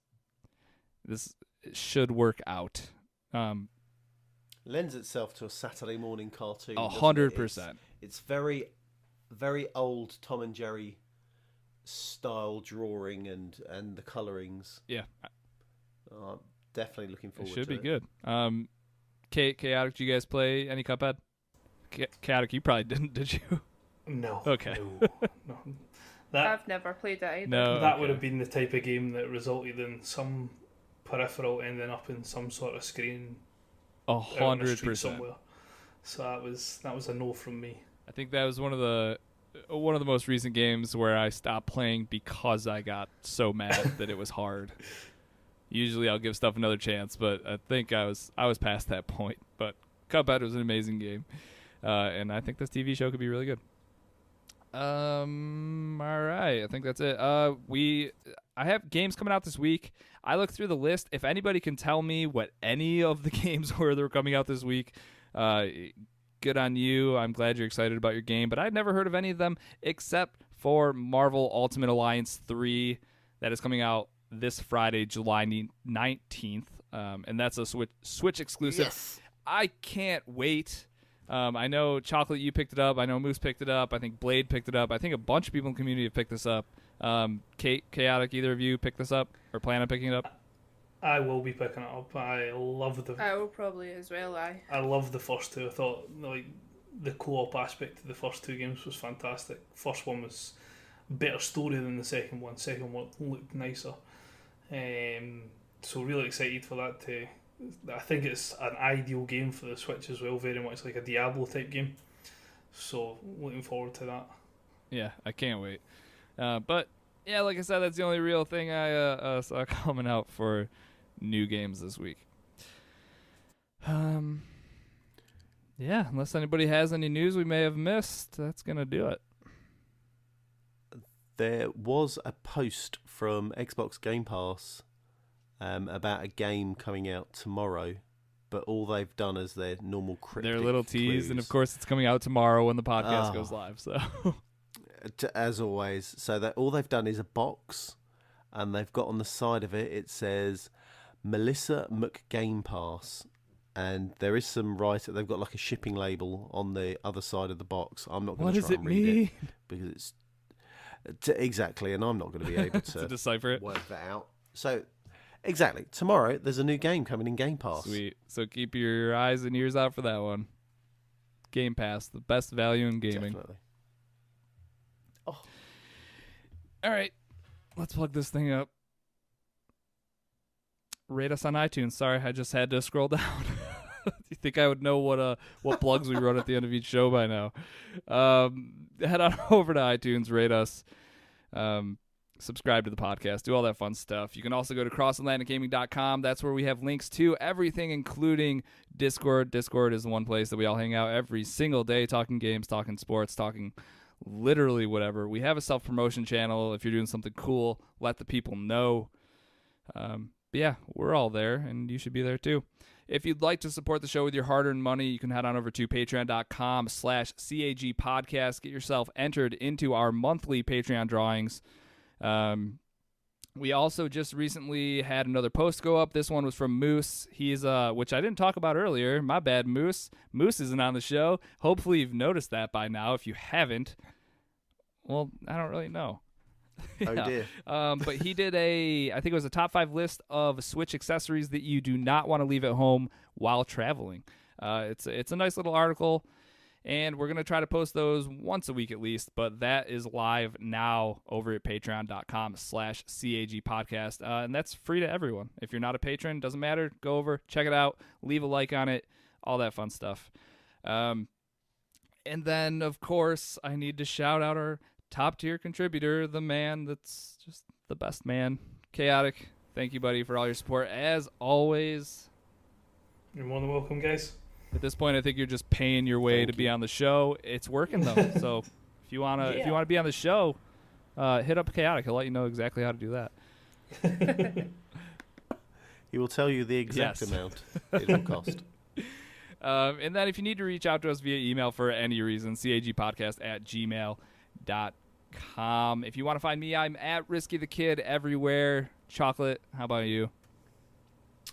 this should work out. Lends itself to a Saturday morning cartoon. 100%. It's very, very old Tom and Jerry style drawing and the colorings. Yeah, definitely looking forward. It should to be good. Chaotic, do you guys play any Cuphead? Chaotic, you probably didn't, did you? No. Okay. No. I've never played it either. No, that would have been the type of game that resulted in some peripheral ending up in some sort of screen 100%. somewhere. So that was a no from me. I think that was one of the most recent games where I stopped playing because I got so mad that it was hard. Usually I'll give stuff another chance, but I think I was past that point. But Cuphead was an amazing game, and I think this TV show could be really good. All right, I think that's it. I have games coming out this week. I looked through the list. If anybody can tell me what any of the games were that were coming out this week, good on you. I'm glad you're excited about your game, but I'd never heard of any of them except for Marvel Ultimate Alliance 3 that is coming out this Friday, July 19th, and that's a Switch exclusive. Yes. I can't wait. I know Chocolate, you picked it up. I know Moose picked it up. I think Blade picked it up. I think a bunch of people in the community have picked this up. Chaotic, either of you pick this up or plan on picking it up? I will be picking it up. I will probably as well. I love the first two. I thought the co-op aspect of the first two games was fantastic. First one was a better story than the second one. Second one looked nicer. So really excited for that too. I think it's an ideal game for the Switch as well, very much like a Diablo type game. So looking forward to that. Yeah, I can't wait. But yeah, like I said, that's the only real thing I saw coming out for new games this week. Yeah, unless anybody has any news we may have missed, that's gonna do it. There was a post from Xbox Game Pass about a game coming out tomorrow, but all they've done is their normal cryptic Their little tease, clues. and of course it's coming out tomorrow when the podcast goes live. So, as always, so that all they've done is a box, and they've got on the side of it says Melissa McGame Pass, and there is some writing. They've got like a shipping label on the other side of the box. I'm not going to try and read it because it's exactly, and I'm not going to be able to decipher it. Work that out. So. Exactly. Tomorrow, there's a new game coming in Game Pass. Sweet. So keep your eyes and ears out for that one. Game Pass, the best value in gaming. Definitely. Oh. All right. Let's plug this thing up. Rate us on iTunes. Sorry, I just had to scroll down. You think I would know what plugs we wrote at the end of each show by now? Head on over to iTunes, rate us. Subscribe to the podcast, do all that fun stuff. You can also go to crossatlanticgaming.com. That's where we have links to everything, including Discord. Discord is the one place that we all hang out every single day, talking games, talking sports, talking literally whatever. We have a self-promotion channel. If you're doing something cool, let the people know. But yeah, we're all there, and you should be there too. If you'd like to support the show with your hard-earned money, you can head on over to patreon.com/CAG podcast. Get yourself entered into our monthly Patreon drawings. We also just recently had another post go up. This one was from Moose. He's which I didn't talk about earlier. My bad, Moose. Moose isn't on the show. Hopefully you've noticed that by now. If you haven't, well, I don't really know. Oh dear. But he did I think it was a top 5 list of Switch accessories that you do not want to leave at home while traveling. It's a nice little article. And we're going to try to post those once a week at least, but that is live now over at patreon.com/CAG podcast. And that's free to everyone. If you're not a patron, doesn't matter. Go over, check it out, leave a like on it, all that fun stuff. And then, of course, I need to shout out our top-tier contributor, the man that's just the best man, Chaotic. Thank you, buddy, for all your support. As always, You're more than welcome, guys. at this point, I think you're just paying your way to be on the show. It's working, though. So if you want to be on the show, hit up Chaotic. He'll let you know exactly how to do that. He will tell you the exact amount it will cost. And then if you need to reach out to us via email for any reason, cagpodcast@gmail.com. If you want to find me, I'm at Risky the Kid everywhere. Chocolate, how about you?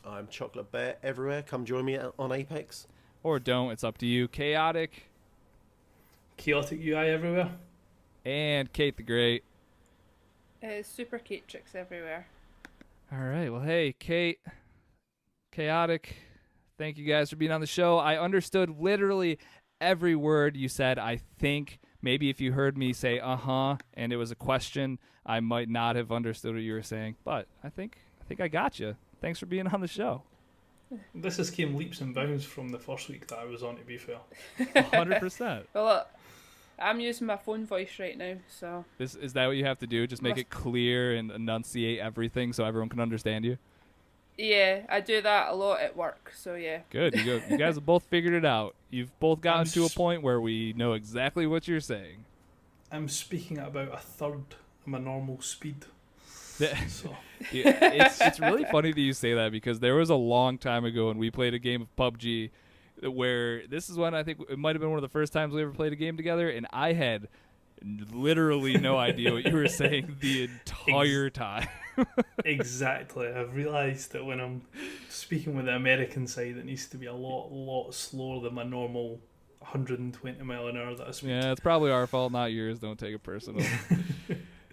I'm Chocolate Bear everywhere. Come join me on Apex. Or don't, it's up to you. Chaotic. Chaotic UI everywhere. And Kate the Great. Super Kate Tricks everywhere. All right, well, hey, Kate, Chaotic, thank you guys for being on the show. I understood literally every word you said. I think maybe if you heard me say and it was a question, I might not have understood what you were saying. But I think I got you. Thanks for being on the show. This has came leaps and bounds from the first week that I was on, to be fair. 100%. Well, look, I'm using my phone voice right now, so... Is that what you have to do? Just make it clear and enunciate everything so everyone can understand you? Yeah, I do that a lot at work, so yeah. Good. You guys have both figured it out. You've both gotten to a point where we know exactly what you're saying. I'm speaking at about a third of my normal speed. So. It's really funny that you say that, because there was a long time ago when we played a game of PUBG where this is when I think it might have been one of the first times we ever played a game together, and I had literally no idea what you were saying the entire time. Exactly. I've realised that when I'm speaking with the American side, it needs to be a lot slower than my normal 120 mile an hour that I speak. Yeah, it's probably our fault, not yours. Don't take it personal.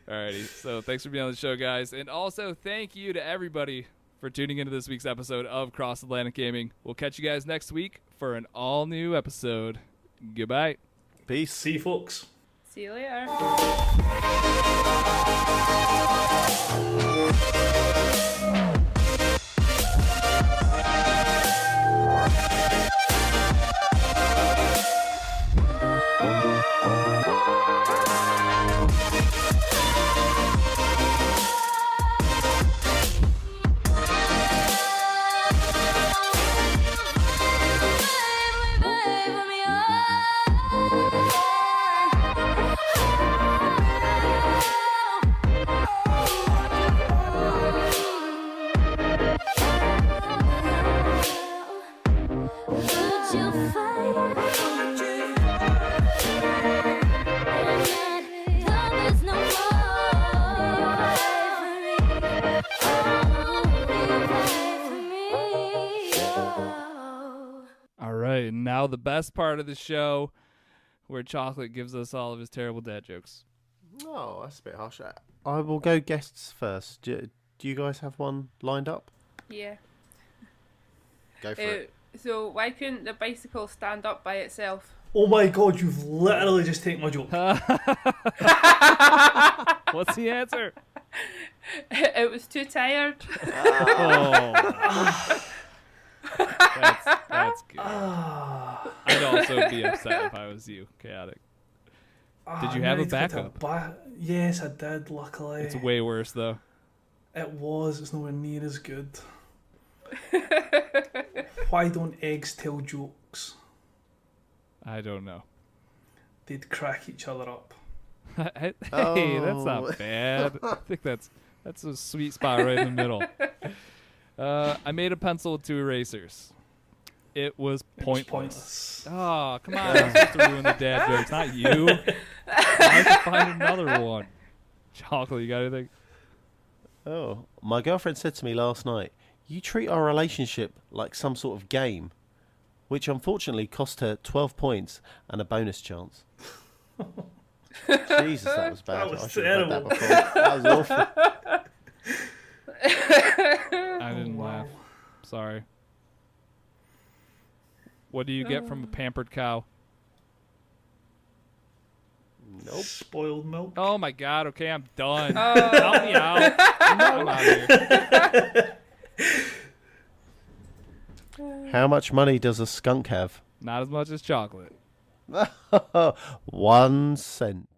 Alrighty, so thanks for being on the show, guys. And also, thank you to everybody for tuning into this week's episode of Cross Atlantic Gaming. We'll catch you guys next week for an all-new episode. Goodbye. Peace. See you, folks. See you later. Now the best part of the show, where Chocolate gives us all of his terrible dad jokes. Oh, that's a bit harsh. I will go guests first. Do you guys have one lined up? Yeah. Go for it. So why couldn't the bicycle stand up by itself? Oh my god, you've literally just taken my joke. What's the answer? It was too tired. Oh. That's good. I'd also be upset if I was you, Chaotic. Did you have a backup? Yes, I did, luckily. It's way worse, though. It was. It's nowhere near as good. Why don't eggs tell jokes? I don't know. They'd crack each other up. Hey, that's not bad. I think that's a sweet spot right in the middle. I made a pencil with 2 erasers. It was pointless. Oh, come on. I'm supposed to ruin the dad jokes, not you. I have to find another one. Chocolate, you got anything? Oh, my girlfriend said to me last night, "You treat our relationship like some sort of game," which unfortunately cost her 12 points and a bonus chance. Jesus, that was bad. That was I should have terrible. had that before. That was awful. I didn't laugh. Sorry. What do you get from a pampered cow? Nope. Spoiled milk. Oh my god, okay, I'm done. Help me out. I'm out of here. How much money does a skunk have? Not as much as chocolate. 1 cent.